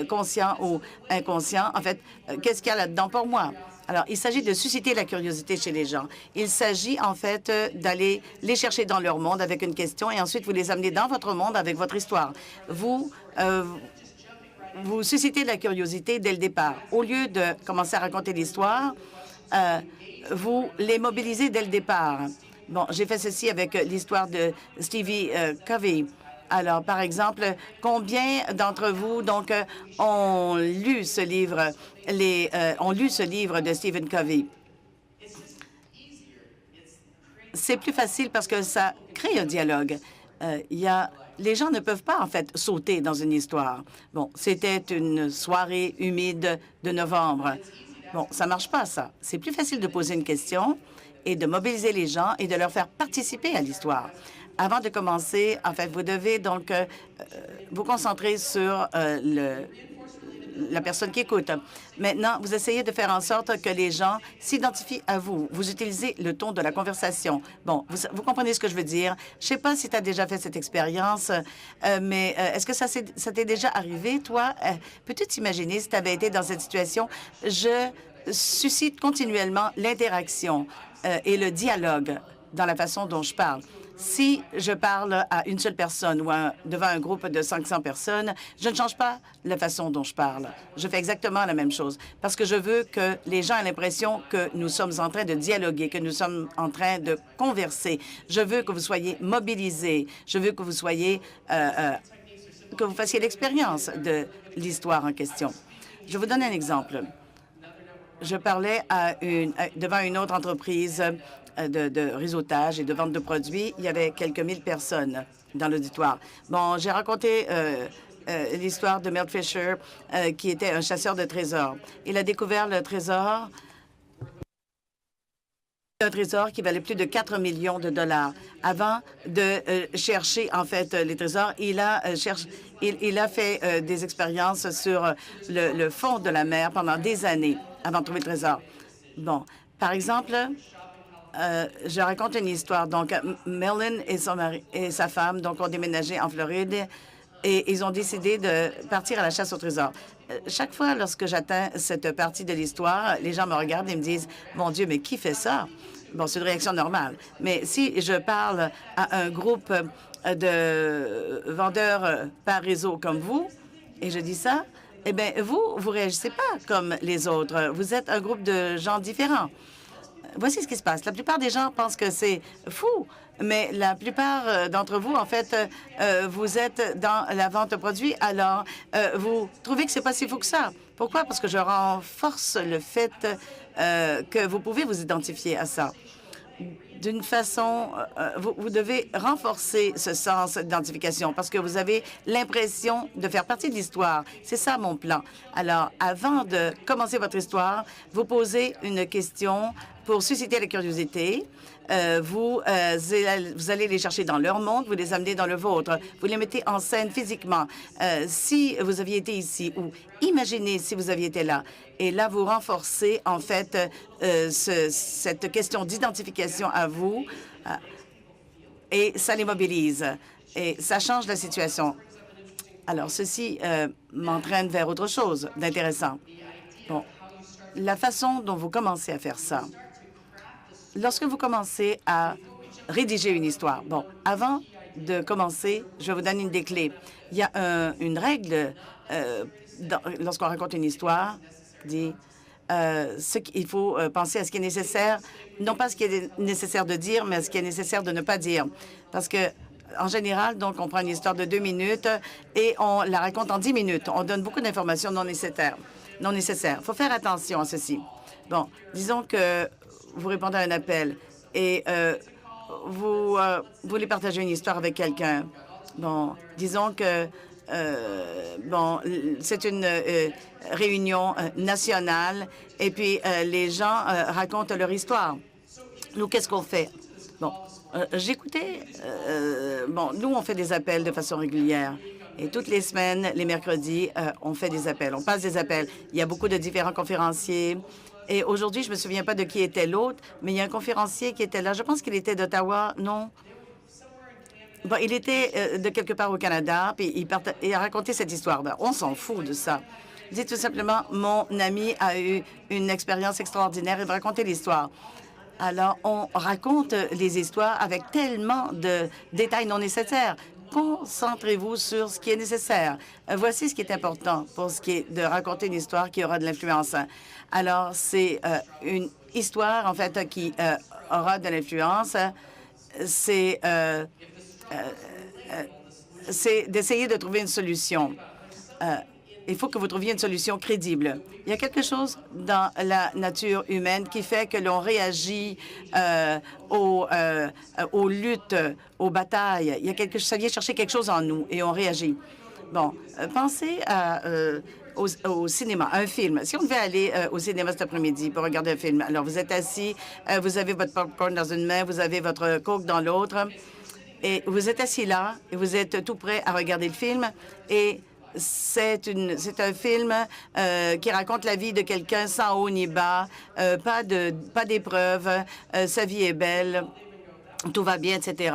conscient ou inconscient. En fait, qu'est-ce qu'il y a là-dedans pour moi? Alors, il s'agit de susciter la curiosité chez les gens. Il s'agit, en fait, d'aller les chercher dans leur monde avec une question et ensuite vous les amener dans votre monde avec votre histoire. Vous suscitez de la curiosité dès le départ. Au lieu de commencer à raconter l'histoire, vous les mobilisez dès le départ. Bon, j'ai fait ceci avec l'histoire de Stevie Covey. Alors, par exemple, combien d'entre vous, donc, ont lu ce livre, ont lu ce livre de Stephen Covey? C'est plus facile parce que ça crée un dialogue. Les gens ne peuvent pas, en fait, sauter dans une histoire. Bon, c'était une soirée humide de novembre. Bon, ça ne marche pas, ça. C'est plus facile de poser une question et de mobiliser les gens et de leur faire participer à l'histoire. Avant de commencer, en fait, vous devez donc vous concentrer sur la personne qui écoute. Maintenant, vous essayez de faire en sorte que les gens s'identifient à vous. Vous utilisez le ton de la conversation. Bon, vous comprenez ce que je veux dire. Je ne sais pas si tu as déjà fait cette expérience, mais est-ce que ça t'est déjà arrivé, toi? Peux-tu t'imaginer si tu avais été dans cette situation? Je suscite continuellement l'interaction et le dialogue dans la façon dont je parle. Si je parle à une seule personne ou devant un groupe de 500 personnes, je ne change pas la façon dont je parle. Je fais exactement la même chose parce que je veux que les gens aient l'impression que nous sommes en train de dialoguer, que nous sommes en train de converser. Je veux que vous soyez mobilisés. Je veux que vous soyez, que vous fassiez l'expérience de l'histoire en question. Je vous donne un exemple. Je parlais devant une autre entreprise de réseautage et de vente de produits. Il y avait quelques mille personnes dans l'auditoire. Bon, j'ai raconté l'histoire de Milt Fisher, qui était un chasseur de trésors. Il a découvert le trésor, un trésor qui valait plus de 4 millions de dollars. Avant de chercher, en fait, les trésors, il a fait des expériences sur le fond de la mer pendant des années avant de trouver le trésor. Bon, par exemple, je raconte une histoire. Donc, Mellon et son mari et sa femme donc, ont déménagé en Floride et ils ont décidé de partir à la chasse au trésor. Chaque fois, lorsque j'atteins cette partie de l'histoire, les gens me regardent et me disent « Mon Dieu, mais qui fait ça? » Bon, c'est une réaction normale. Mais si je parle à un groupe de vendeurs par réseau comme vous, et je dis ça, eh bien, vous réagissez pas comme les autres. Vous êtes un groupe de gens différents. Voici ce qui se passe. La plupart des gens pensent que c'est fou, mais la plupart d'entre vous, en fait, vous êtes dans la vente de produits, alors vous trouvez que c'est pas si fou que ça. Pourquoi? Parce que je renforce le fait que vous pouvez vous identifier à ça. D'une façon, vous devez renforcer ce sens d'identification parce que vous avez l'impression de faire partie de l'histoire. C'est ça mon plan. Alors, avant de commencer votre histoire, vous posez une question pour susciter la curiosité. Vous allez les chercher dans leur monde, vous les amenez dans le vôtre. Vous les mettez en scène physiquement. Si vous aviez été ici ou imaginez si vous aviez été là. Et là, vous renforcez, en fait, cette question d'identification à vous et ça les mobilise. Et ça change la situation. Alors, ceci m'entraîne vers autre chose d'intéressant. Bon, la façon dont vous commencez à faire ça. Lorsque vous commencez à rédiger une histoire, bon, avant de commencer, je vais vous donner une des clés. Il y a une règle lorsqu'on raconte une histoire, dit il faut penser à ce qui est nécessaire, non pas ce qui est nécessaire de dire, mais à ce qui est nécessaire de ne pas dire. Parce que, en général, donc, on prend une histoire de 2 minutes et on la raconte en 10 minutes. On donne beaucoup d'informations non nécessaires. Il faut faire attention à ceci. Bon, disons que vous répondez à un appel et vous voulez partager une histoire avec quelqu'un. Bon, disons que bon, c'est une réunion nationale et puis les gens racontent leur histoire. Nous, qu'est-ce qu'on fait? Bon, j'écoutais. Bon, nous, on fait des appels de façon régulière. Et toutes les semaines, les mercredis, on fait des appels. On passe des appels. Il y a beaucoup de différents conférenciers. Et aujourd'hui, je ne me souviens pas de qui était l'autre, mais il y a un conférencier qui était là. Je pense qu'il était d'Ottawa, non? Bon, il était de quelque part au Canada, puis il a raconté cette histoire. Ben, on s'en fout de ça. Il dit tout simplement, mon ami a eu une expérience extraordinaire. Il va raconter l'histoire. Alors, on raconte les histoires avec tellement de détails non nécessaires. Concentrez-vous sur ce qui est nécessaire. Voici ce qui est important pour ce qui est de raconter une histoire qui aura de l'influence. Alors, c'est une histoire, en fait, qui aura de l'influence. C'est d'essayer de trouver une solution. Il faut que vous trouviez une solution crédible. Il y a quelque chose dans la nature humaine qui fait que l'on réagit aux luttes, aux batailles. Il y a ça vient chercher quelque chose en nous et on réagit. Bon, pensez au cinéma, un film. Si on devait aller au cinéma cet après-midi pour regarder un film, alors vous êtes assis, vous avez votre popcorn dans une main, vous avez votre Coke dans l'autre, et vous êtes assis là, et vous êtes tout prêt à regarder le film, et c'est un film qui raconte la vie de quelqu'un sans haut ni bas, pas d'épreuves, sa vie est belle, tout va bien, etc.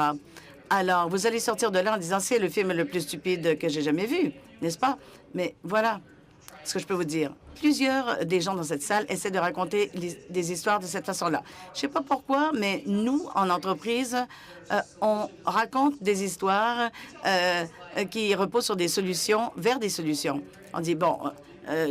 Alors, vous allez sortir de là en disant, c'est le film le plus stupide que j'ai jamais vu, n'est-ce pas? Mais voilà ce que je peux vous dire. Plusieurs des gens dans cette salle essaient de raconter des histoires de cette façon-là. Je ne sais pas pourquoi, mais nous, en entreprise, on raconte des histoires qui reposent sur des solutions vers des solutions. On dit, bon,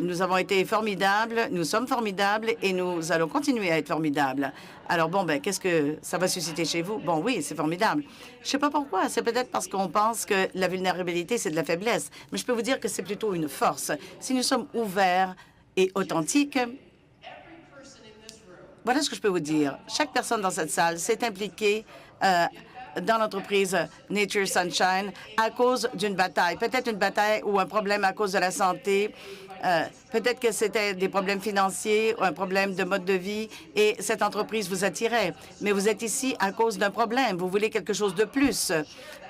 nous avons été formidables, nous sommes formidables et nous allons continuer à être formidables. Alors, bon, ben, qu'est-ce que ça va susciter chez vous? Bon, oui, c'est formidable. Je ne sais pas pourquoi. C'est peut-être parce qu'on pense que la vulnérabilité, c'est de la faiblesse. Mais je peux vous dire que c'est plutôt une force. Si nous sommes ouverts et authentiques, voilà ce que je peux vous dire. Chaque personne dans cette salle s'est impliquée dans l'entreprise Nature Sunshine à cause d'une bataille. Peut-être une bataille ou un problème à cause de la santé. Peut-être que c'était des problèmes financiers ou un problème de mode de vie et cette entreprise vous attirait. Mais vous êtes ici à cause d'un problème. Vous voulez quelque chose de plus.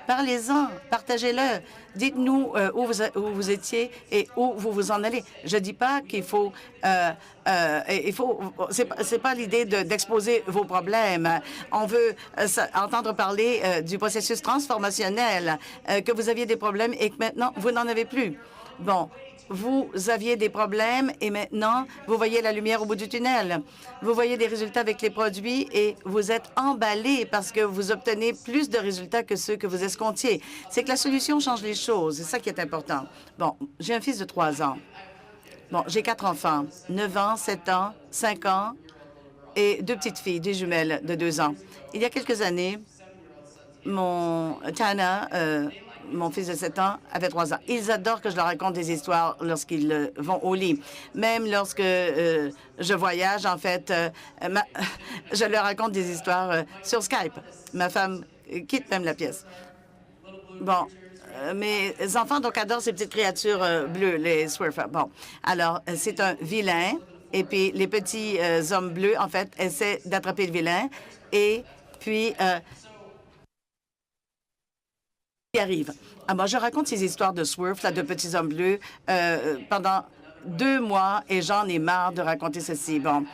Parlez-en, partagez-le. Dites-nous où vous étiez et où vous vous en allez. Je ne dis pas qu'il faut... c'est pas l'idée d'exposer vos problèmes. On veut entendre parler du processus transformationnel, que vous aviez des problèmes et que maintenant, vous n'en avez plus. Bon, vous aviez des problèmes et maintenant, vous voyez la lumière au bout du tunnel. Vous voyez des résultats avec les produits et vous êtes emballé parce que vous obtenez plus de résultats que ceux que vous escomptiez. C'est que la solution change les choses. C'est ça qui est important. Bon, j'ai un fils de 3 ans. Bon, j'ai 4 enfants, 9 ans, 7 ans, 5 ans et 2 petites filles, des jumelles de 2 ans. Il y a quelques années, Tana, mon fils de 7 ans, avait 3 ans. Ils adorent que je leur raconte des histoires lorsqu'ils vont au lit. Même lorsque je voyage, en fait, je leur raconte des histoires sur Skype. Ma femme quitte même la pièce. Bon, mes enfants donc adorent ces petites créatures bleues, les Swiffer. Bon, alors, c'est un vilain. Et puis, les petits hommes bleus, en fait, essaient d'attraper le vilain. Et puis... arrive. Ah, moi, je raconte ces histoires de Swirf, là, de petits hommes bleus, pendant 2 mois et j'en ai marre de raconter ceci. Bon,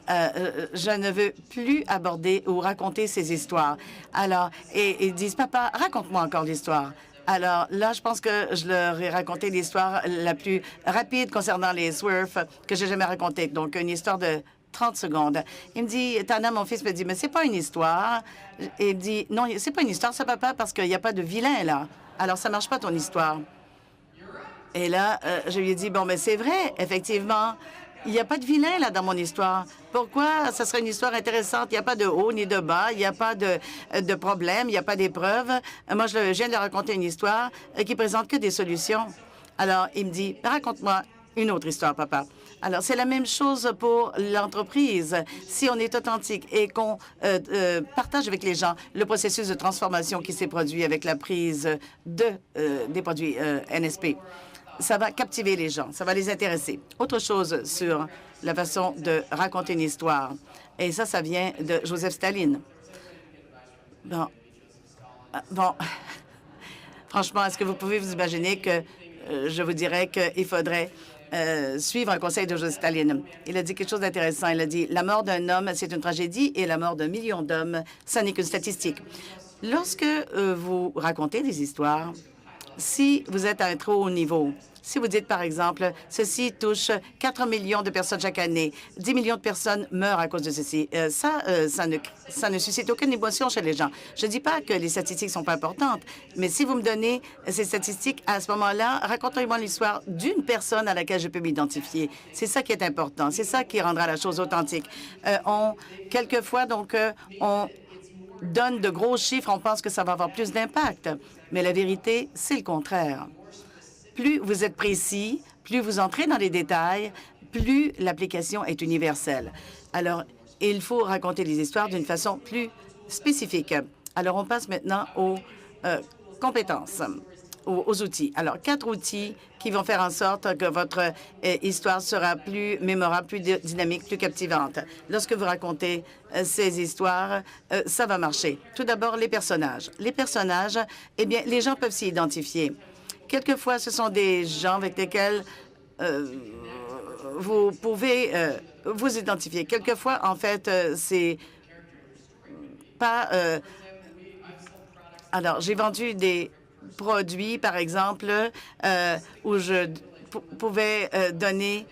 je ne veux plus aborder ou raconter ces histoires. Alors, et ils disent, papa, raconte-moi encore l'histoire. Alors là, je pense que je leur ai raconté l'histoire la plus rapide concernant les Swirf que j'ai jamais racontée. Donc, une histoire de 30 secondes. Il me dit, Tana, mon fils me dit, mais c'est pas une histoire. Et il me dit, non, c'est pas une histoire, ça, papa, parce qu'il n'y a pas de vilain, là. Alors, ça marche pas, ton histoire. Et là, je lui ai dit, bon, mais c'est vrai, effectivement, il n'y a pas de vilain, là, dans mon histoire. Pourquoi ça serait une histoire intéressante? Il n'y a pas de haut ni de bas, il n'y a pas de problème, il n'y a pas d'épreuve. Moi, je viens de leur raconter une histoire qui présente que des solutions. Alors, il me dit, raconte-moi une autre histoire, papa. Alors, c'est la même chose pour l'entreprise. Si on est authentique et qu'on partage avec les gens le processus de transformation qui s'est produit avec la prise des produits NSP, ça va captiver les gens, ça va les intéresser. Autre chose sur la façon de raconter une histoire, et ça vient de Joseph Staline. Bon, franchement, est-ce que vous pouvez vous imaginer que je vous dirais qu'il faudrait suivre un conseil de Joseph Staline. Il a dit quelque chose d'intéressant. Il a dit, la mort d'un homme, c'est une tragédie, et la mort d'un million d'hommes, ça n'est qu'une statistique. Lorsque vous racontez des histoires, si vous êtes à un trop haut niveau, si vous dites, par exemple, ceci touche 4 millions de personnes chaque année, 10 millions de personnes meurent à cause de ceci, ça ne suscite aucune émotion chez les gens. Je ne dis pas que les statistiques ne sont pas importantes, mais si vous me donnez ces statistiques, à ce moment-là, racontez-moi l'histoire d'une personne à laquelle je peux m'identifier. C'est ça qui est important. C'est ça qui rendra la chose authentique. Quelquefois, donc, on donne de gros chiffres, on pense que ça va avoir plus d'impact. Mais la vérité, c'est le contraire. Plus vous êtes précis, plus vous entrez dans les détails, plus l'application est universelle. Alors, il faut raconter les histoires d'une façon plus spécifique. Alors, on passe maintenant aux compétences. aux outils. Alors, 4 outils qui vont faire en sorte que votre histoire sera plus mémorable, plus dynamique, plus captivante. Lorsque vous racontez ces histoires, ça va marcher. Tout d'abord, les personnages. Les personnages, eh bien, les gens peuvent s'y identifier. Quelquefois, ce sont des gens avec lesquels vous pouvez vous identifier. Quelquefois, en fait, c'est pas... alors, j'ai vendu des produits, par exemple, où je pouvais donner...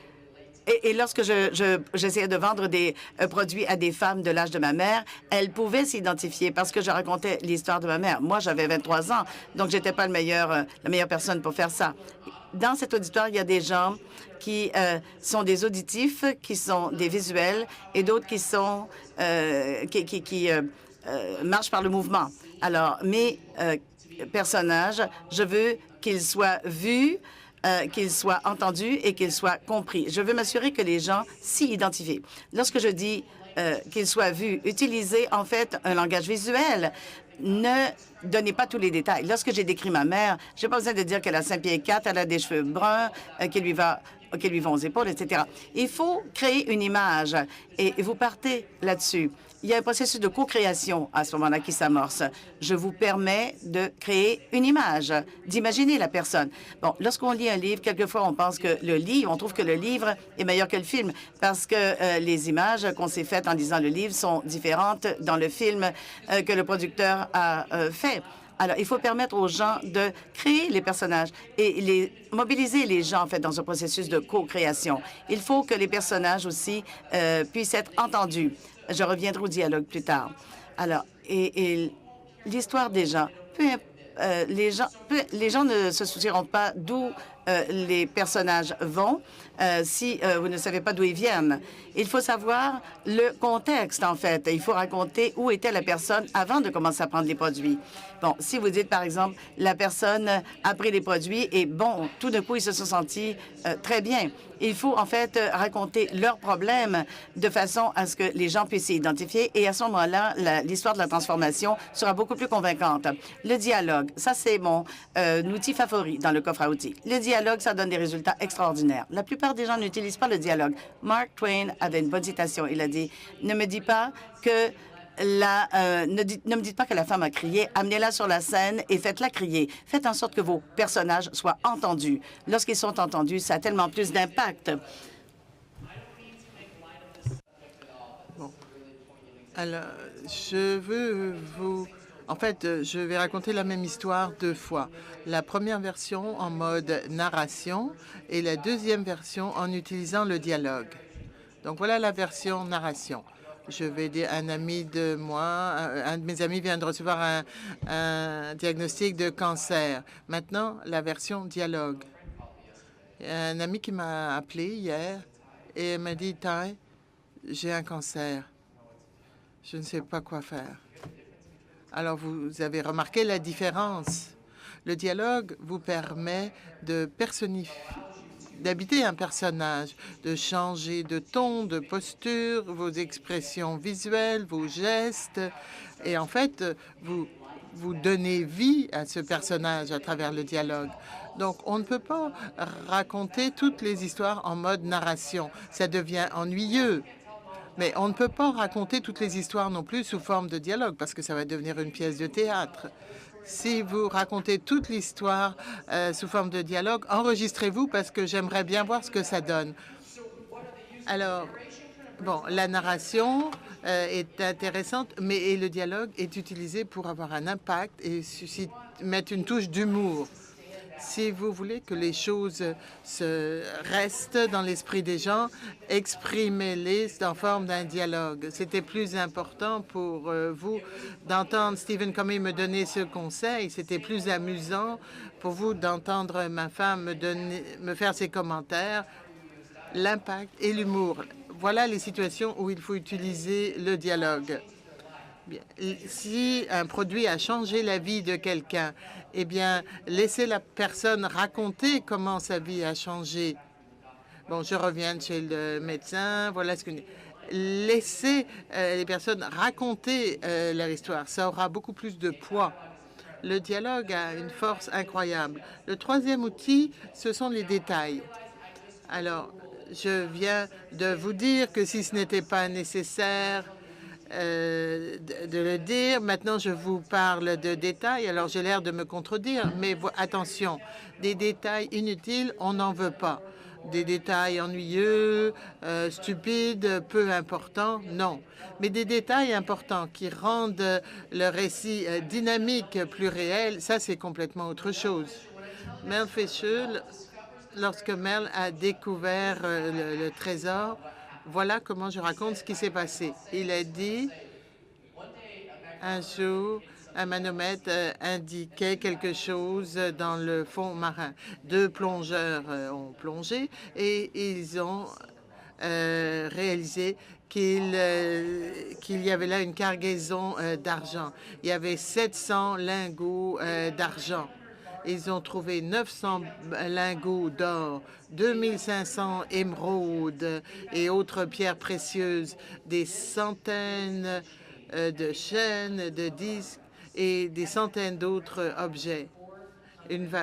Et lorsque j'essayais de vendre des produits à des femmes de l'âge de ma mère, elles pouvaient s'identifier parce que je racontais l'histoire de ma mère. Moi, j'avais 23 ans, donc j'étais pas la meilleure personne pour faire ça. Dans cet auditoire, il y a des gens qui sont des auditifs, qui sont des visuels, et d'autres qui sont qui marchent par le mouvement. Alors, mes personnages, je veux qu'ils soient vus, qu'ils soient entendus et qu'ils soient compris. Je veux m'assurer que les gens s'y identifient. Lorsque je dis qu'ils soient vus, utilisez en fait un langage visuel. Ne donnez pas tous les détails. Lorsque j'ai décrit ma mère, je n'ai pas besoin de dire qu'elle a 5 pieds 4, elle a des cheveux bruns, qui lui vont aux épaules, etc. Il faut créer une image et vous partez là-dessus. Il y a un processus de co-création à ce moment-là qui s'amorce. Je vous permets de créer une image, d'imaginer la personne. Bon, lorsqu'on lit un livre, quelquefois, on pense que on trouve que le livre est meilleur que le film parce que les images qu'on s'est faites en lisant le livre sont différentes dans le film que le producteur a fait. Alors, il faut permettre aux gens de créer les personnages et mobiliser les gens, en fait, dans un processus de co-création. Il faut que les personnages aussi puissent être entendus. Je reviendrai au dialogue plus tard. Alors, et l'histoire des gens, les gens ne se soucieront pas d'où les personnages vont si vous ne savez pas d'où ils viennent. Il faut savoir le contexte, en fait. Il faut raconter où était la personne avant de commencer à prendre les produits. Bon, si vous dites, par exemple, la personne a pris les produits et, bon, tout d'un coup, ils se sont sentis très bien. Il faut, en fait, raconter leurs problèmes de façon à ce que les gens puissent s'identifier et à ce moment-là, l'histoire de la transformation sera beaucoup plus convaincante. Le dialogue, ça, c'est mon outil favori dans le coffre à outils. Le dialogue, ça donne des résultats extraordinaires. La plupart des gens n'utilisent pas le dialogue. Mark Twain avait une bonne citation. Il a dit « Ne me dites pas que ne me dites pas que la femme a crié, amenez-la sur la scène et faites-la crier. Faites en sorte que vos personnages soient entendus. Lorsqu'ils sont entendus, ça a tellement plus d'impact. » Bon. Alors, En fait, je vais raconter la même histoire 2 fois. La première version en mode narration et la deuxième version en utilisant le dialogue. Donc, voilà la version narration. Je vais dire, un de mes amis vient de recevoir un diagnostic de cancer. Maintenant, la version dialogue. Il y a un ami qui m'a appelé hier et m'a dit, Ty, j'ai un cancer. Je ne sais pas quoi faire. Alors, vous avez remarqué la différence. Le dialogue vous permet de d'habiter un personnage, de changer de ton, de posture, vos expressions visuelles, vos gestes. Et en fait, vous donnez vie à ce personnage à travers le dialogue. Donc, on ne peut pas raconter toutes les histoires en mode narration. Ça devient ennuyeux. Mais on ne peut pas raconter toutes les histoires non plus sous forme de dialogue parce que ça va devenir une pièce de théâtre. Si vous racontez toute l'histoire sous forme de dialogue, enregistrez-vous parce que j'aimerais bien voir ce que ça donne. Alors, bon, la narration est intéressante, mais le dialogue est utilisé pour avoir un impact et mettre une touche d'humour. Si vous voulez que les choses restent dans l'esprit des gens, exprimez-les en forme d'un dialogue. C'était plus important pour vous d'entendre Stephen Covey me donner ce conseil. C'était plus amusant pour vous d'entendre ma femme me faire ses commentaires. L'impact et l'humour. Voilà les situations où il faut utiliser le dialogue. Bien. Si un produit a changé la vie de quelqu'un, eh bien, laissez la personne raconter comment sa vie a changé. Bon, je reviens de chez le médecin, voilà ce que... Laissez les personnes raconter leur histoire. Ça aura beaucoup plus de poids. Le dialogue a une force incroyable. Le troisième outil, ce sont les détails. Alors, je viens de vous dire que si ce n'était pas nécessaire de le dire, maintenant je vous parle de détails. Alors, j'ai l'air de me contredire, mais attention, des détails inutiles, on n'en veut pas. Des détails ennuyeux, stupides, peu importants, non. Mais des détails importants qui rendent le récit dynamique, plus réel, ça, c'est complètement autre chose. Mel Fisher, lorsque Mel a découvert le trésor, voilà comment je raconte ce qui s'est passé. Il a dit, un jour, un manomètre indiquait quelque chose dans le fond marin. Deux plongeurs ont plongé et ils ont réalisé qu'il y avait là une cargaison d'argent. Il y avait 700 lingots d'argent. Ils ont trouvé 900 lingots d'or, 2500 émeraudes et autres pierres précieuses, des centaines de chaînes, de disques et des centaines d'autres objets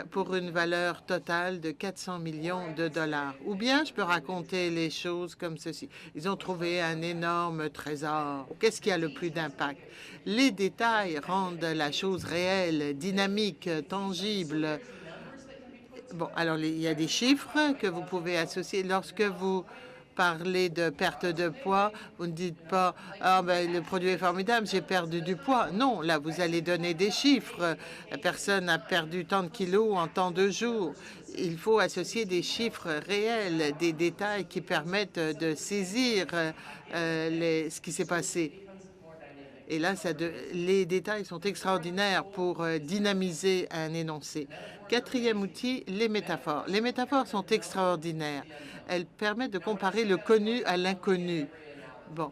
pour une valeur totale de 400 millions de dollars. Ou bien je peux raconter les choses comme ceci. Ils ont trouvé un énorme trésor. Qu'est-ce qui a le plus d'impact? Les détails rendent la chose réelle, dynamique, tangible. Bon, alors il y a des chiffres que vous pouvez associer. Lorsque vous parlez de perte de poids, vous ne dites pas « Ah, ben, le produit est formidable, j'ai perdu du poids ». Non, là, vous allez donner des chiffres. La personne a perdu tant de kilos en tant de jours. Il faut associer des chiffres réels, des détails qui permettent de saisir ce qui s'est passé. Et là, les détails sont extraordinaires pour dynamiser un énoncé. Quatrième outil, les métaphores. Les métaphores sont extraordinaires. Elles permettent de comparer le connu à l'inconnu. Bon,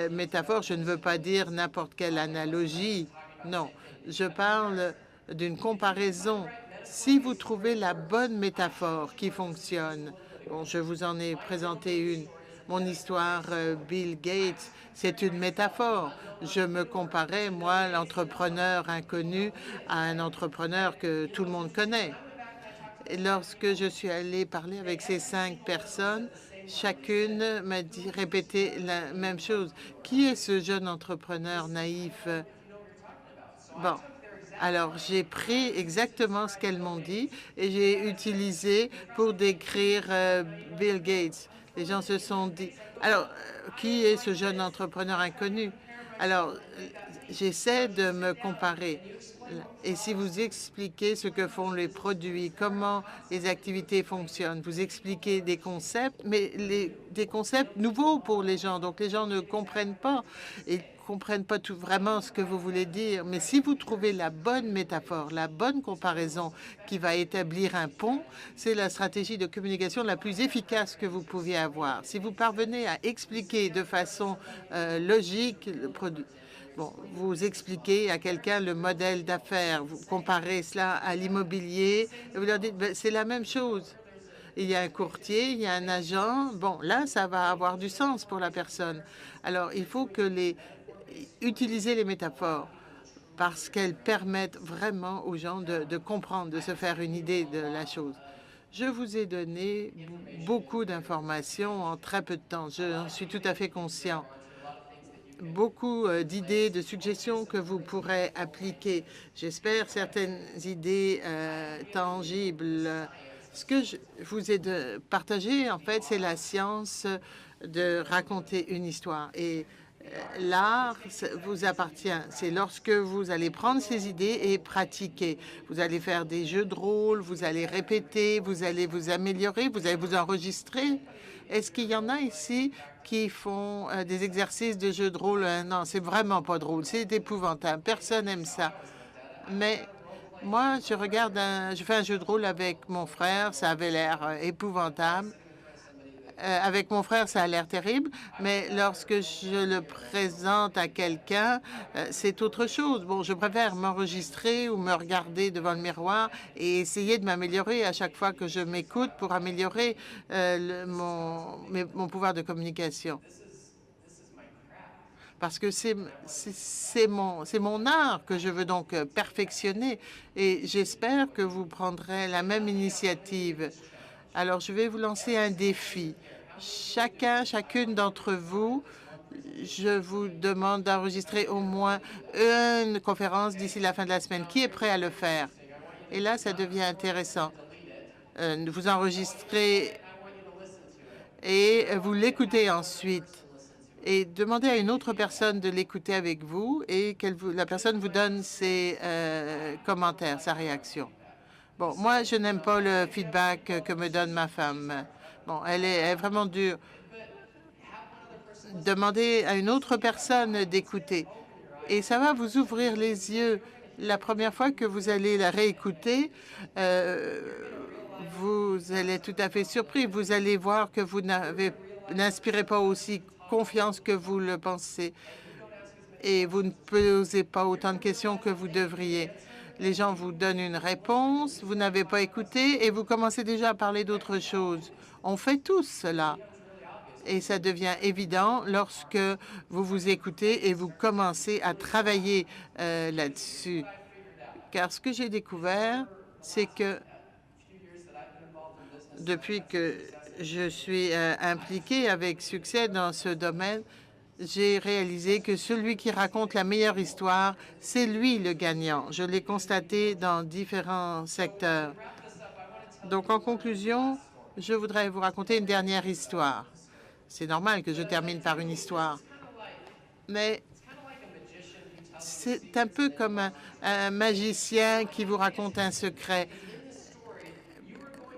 métaphore, je ne veux pas dire n'importe quelle analogie. Non, je parle d'une comparaison. Si vous trouvez la bonne métaphore qui fonctionne, bon, je vous en ai présenté une. Mon histoire, Bill Gates, c'est une métaphore. Je me comparais, moi, l'entrepreneur inconnu, à un entrepreneur que tout le monde connaît. Et lorsque je suis allée parler avec ces 5 personnes, chacune m'a dit, répété la même chose. Qui est ce jeune entrepreneur naïf? Bon, alors j'ai pris exactement ce qu'elles m'ont dit et j'ai utilisé pour décrire Bill Gates. Les gens se sont dit, alors, qui est ce jeune entrepreneur inconnu? Alors, j'essaie de me comparer. Et si vous expliquez ce que font les produits, comment les activités fonctionnent, vous expliquez des concepts, mais des concepts nouveaux pour les gens. Donc, les gens ne comprennent pas. Ils comprennent pas tout vraiment ce que vous voulez dire. Mais si vous trouvez la bonne métaphore, la bonne comparaison qui va établir un pont, c'est la stratégie de communication la plus efficace que vous pouviez avoir. Si vous parvenez à expliquer de façon logique le produit, bon, vous expliquez à quelqu'un le modèle d'affaires, vous comparez cela à l'immobilier, et vous leur dites, ben, c'est la même chose. Il y a un courtier, il y a un agent. Bon, là, ça va avoir du sens pour la personne. Alors, il faut utiliser les métaphores parce qu'elles permettent vraiment aux gens de comprendre, de se faire une idée de la chose. Je vous ai donné beaucoup d'informations en très peu de temps. J'en suis tout à fait conscient. Beaucoup d'idées, de suggestions que vous pourrez appliquer. J'espère certaines idées tangibles. Ce que je vous ai partagé, en fait, c'est la science de raconter une histoire. Et l'art vous appartient. C'est lorsque vous allez prendre ces idées et pratiquer. Vous allez faire des jeux de rôle, vous allez répéter, vous allez vous améliorer, vous allez vous enregistrer. Est-ce qu'il y en a ici qui font des exercices de jeux de rôle? Non, c'est vraiment pas drôle. C'est épouvantable. Personne n'aime ça. Mais moi, je fais un jeu de rôle avec mon frère. Ça avait l'air épouvantable. Avec mon frère, ça a l'air terrible, mais lorsque je le présente à quelqu'un, c'est autre chose. Bon, je préfère m'enregistrer ou me regarder devant le miroir et essayer de m'améliorer à chaque fois que je m'écoute pour améliorer mon pouvoir de communication. parce que c'est mon art que je veux donc perfectionner et j'espère que vous prendrez la même initiative. Alors, je vais vous lancer un défi. Chacune d'entre vous, je vous demande d'enregistrer au moins une conférence d'ici la fin de la semaine. Qui est prêt à le faire? Et là, ça devient intéressant. Vous enregistrez et vous l'écoutez ensuite. Et demandez à une autre personne de l'écouter avec vous et la personne vous donne ses commentaires, sa réaction. Bon, moi, je n'aime pas le feedback que me donne ma femme. Bon, elle est vraiment dure. Demandez à une autre personne d'écouter. Et ça va vous ouvrir les yeux. La première fois que vous allez la réécouter, vous allez être tout à fait surpris. Vous allez voir que vous n'inspirez pas aussi confiance que vous le pensez. Et vous ne posez pas autant de questions que vous devriez. Les gens vous donnent une réponse, vous n'avez pas écouté et vous commencez déjà à parler d'autre chose. On fait tous cela. Et ça devient évident lorsque vous vous écoutez et vous commencez à travailler là-dessus. Car ce que j'ai découvert, c'est que depuis que je suis impliqué avec succès dans ce domaine, j'ai réalisé que celui qui raconte la meilleure histoire, c'est lui le gagnant. Je l'ai constaté dans différents secteurs. Donc, en conclusion, je voudrais vous raconter une dernière histoire. C'est normal que je termine par une histoire. Mais c'est un peu comme un magicien qui vous raconte un secret.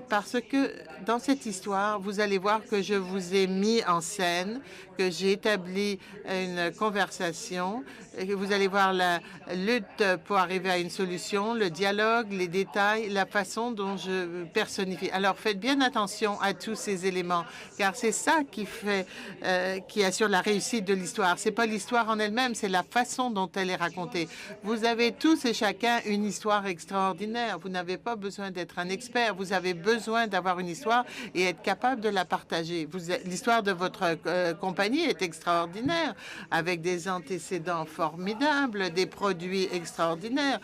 Parce que dans cette histoire, vous allez voir que je vous ai mis en scène, que j'ai établi une conversation, et que vous allez voir la lutte pour arriver à une solution, le dialogue, les détails, la façon dont je personnifie. Alors faites bien attention à tous ces éléments, car c'est ça qui assure la réussite de l'histoire. C'est pas l'histoire en elle-même, c'est la façon dont elle est racontée. Vous avez tous et chacun une histoire extraordinaire. Vous n'avez pas besoin d'être un expert. Vous avez besoin d'avoir une histoire et être capable de la partager. L'histoire de votre compagnie est extraordinaire, avec des antécédents formidables, des produits extraordinaires,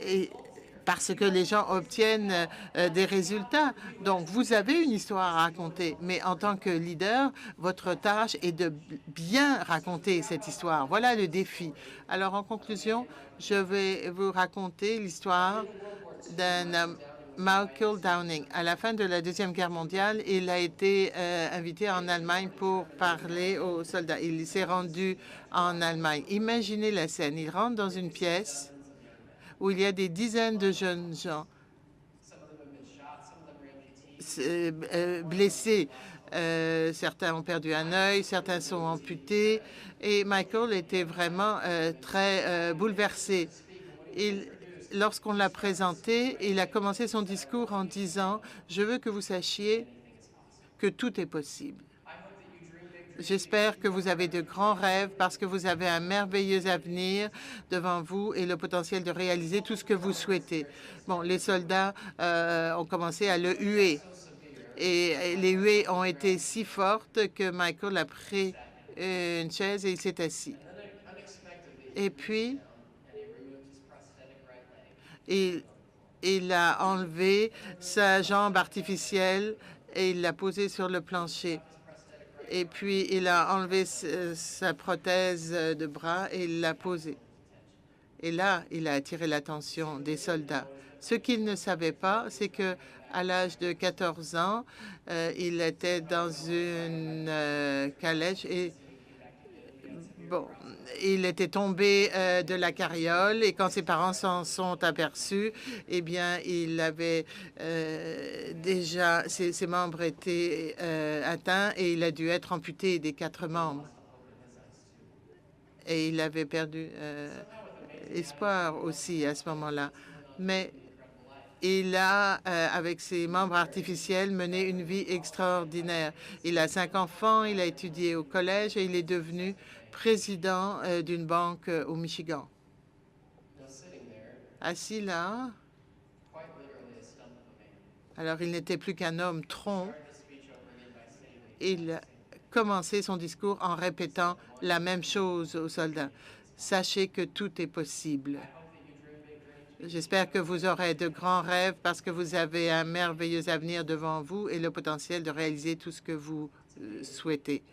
et parce que les gens obtiennent des résultats. Donc, vous avez une histoire à raconter, mais en tant que leader, votre tâche est de bien raconter cette histoire. Voilà le défi. Alors, en conclusion, je vais vous raconter l'histoire d'un homme, Michael Downing. À la fin de la Deuxième Guerre mondiale, il a été invité en Allemagne pour parler aux soldats. Il s'est rendu en Allemagne. Imaginez la scène. Il rentre dans une pièce où il y a des dizaines de jeunes gens blessés. Certains ont perdu un œil, certains sont amputés. Et Michael était vraiment très bouleversé. Lorsqu'on l'a présenté, il a commencé son discours en disant « Je veux que vous sachiez que tout est possible. J'espère que vous avez de grands rêves parce que vous avez un merveilleux avenir devant vous et le potentiel de réaliser tout ce que vous souhaitez. » Bon, les soldats ont commencé à le huer. Et les huées ont été si fortes que Michael a pris une chaise et il s'est assis. Et puis, il a enlevé sa jambe artificielle et il l'a posée sur le plancher. Et puis, il a enlevé sa prothèse de bras et il l'a posée. Et là, il a attiré l'attention des soldats. Ce qu'il ne savait pas, c'est que à l'âge de 14 ans, il était dans une calèche et bon, il était tombé de la carriole et quand ses parents s'en sont aperçus, eh bien, il avait déjà, ses membres étaient atteints et il a dû être amputé des 4 membres. Et il avait perdu espoir aussi à ce moment-là. Mais il a, avec ses membres artificiels, mené une vie extraordinaire. Il a 5 enfants, il a étudié au collège et il est devenu président d'une banque au Michigan. Assis là, alors il n'était plus qu'un homme tronc. Il commencé son discours en répétant la même chose aux soldats. Sachez que tout est possible. J'espère que vous aurez de grands rêves parce que vous avez un merveilleux avenir devant vous et le potentiel de réaliser tout ce que vous souhaitez.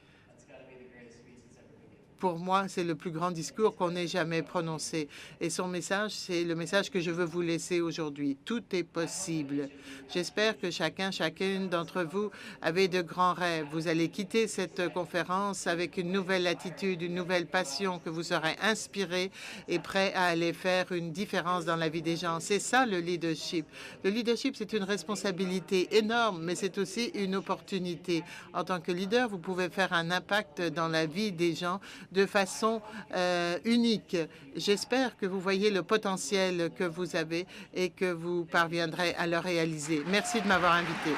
Pour moi, c'est le plus grand discours qu'on ait jamais prononcé. Et son message, c'est le message que je veux vous laisser aujourd'hui. Tout est possible. J'espère que chacune d'entre vous avez de grands rêves. Vous allez quitter cette conférence avec une nouvelle attitude, une nouvelle passion, que vous serez inspiré et prêt à aller faire une différence dans la vie des gens. C'est ça le leadership. Le leadership, c'est une responsabilité énorme, mais c'est aussi une opportunité. En tant que leader, vous pouvez faire un impact dans la vie des gens de façon unique. J'espère que vous voyez le potentiel que vous avez et que vous parviendrez à le réaliser. Merci de m'avoir invité.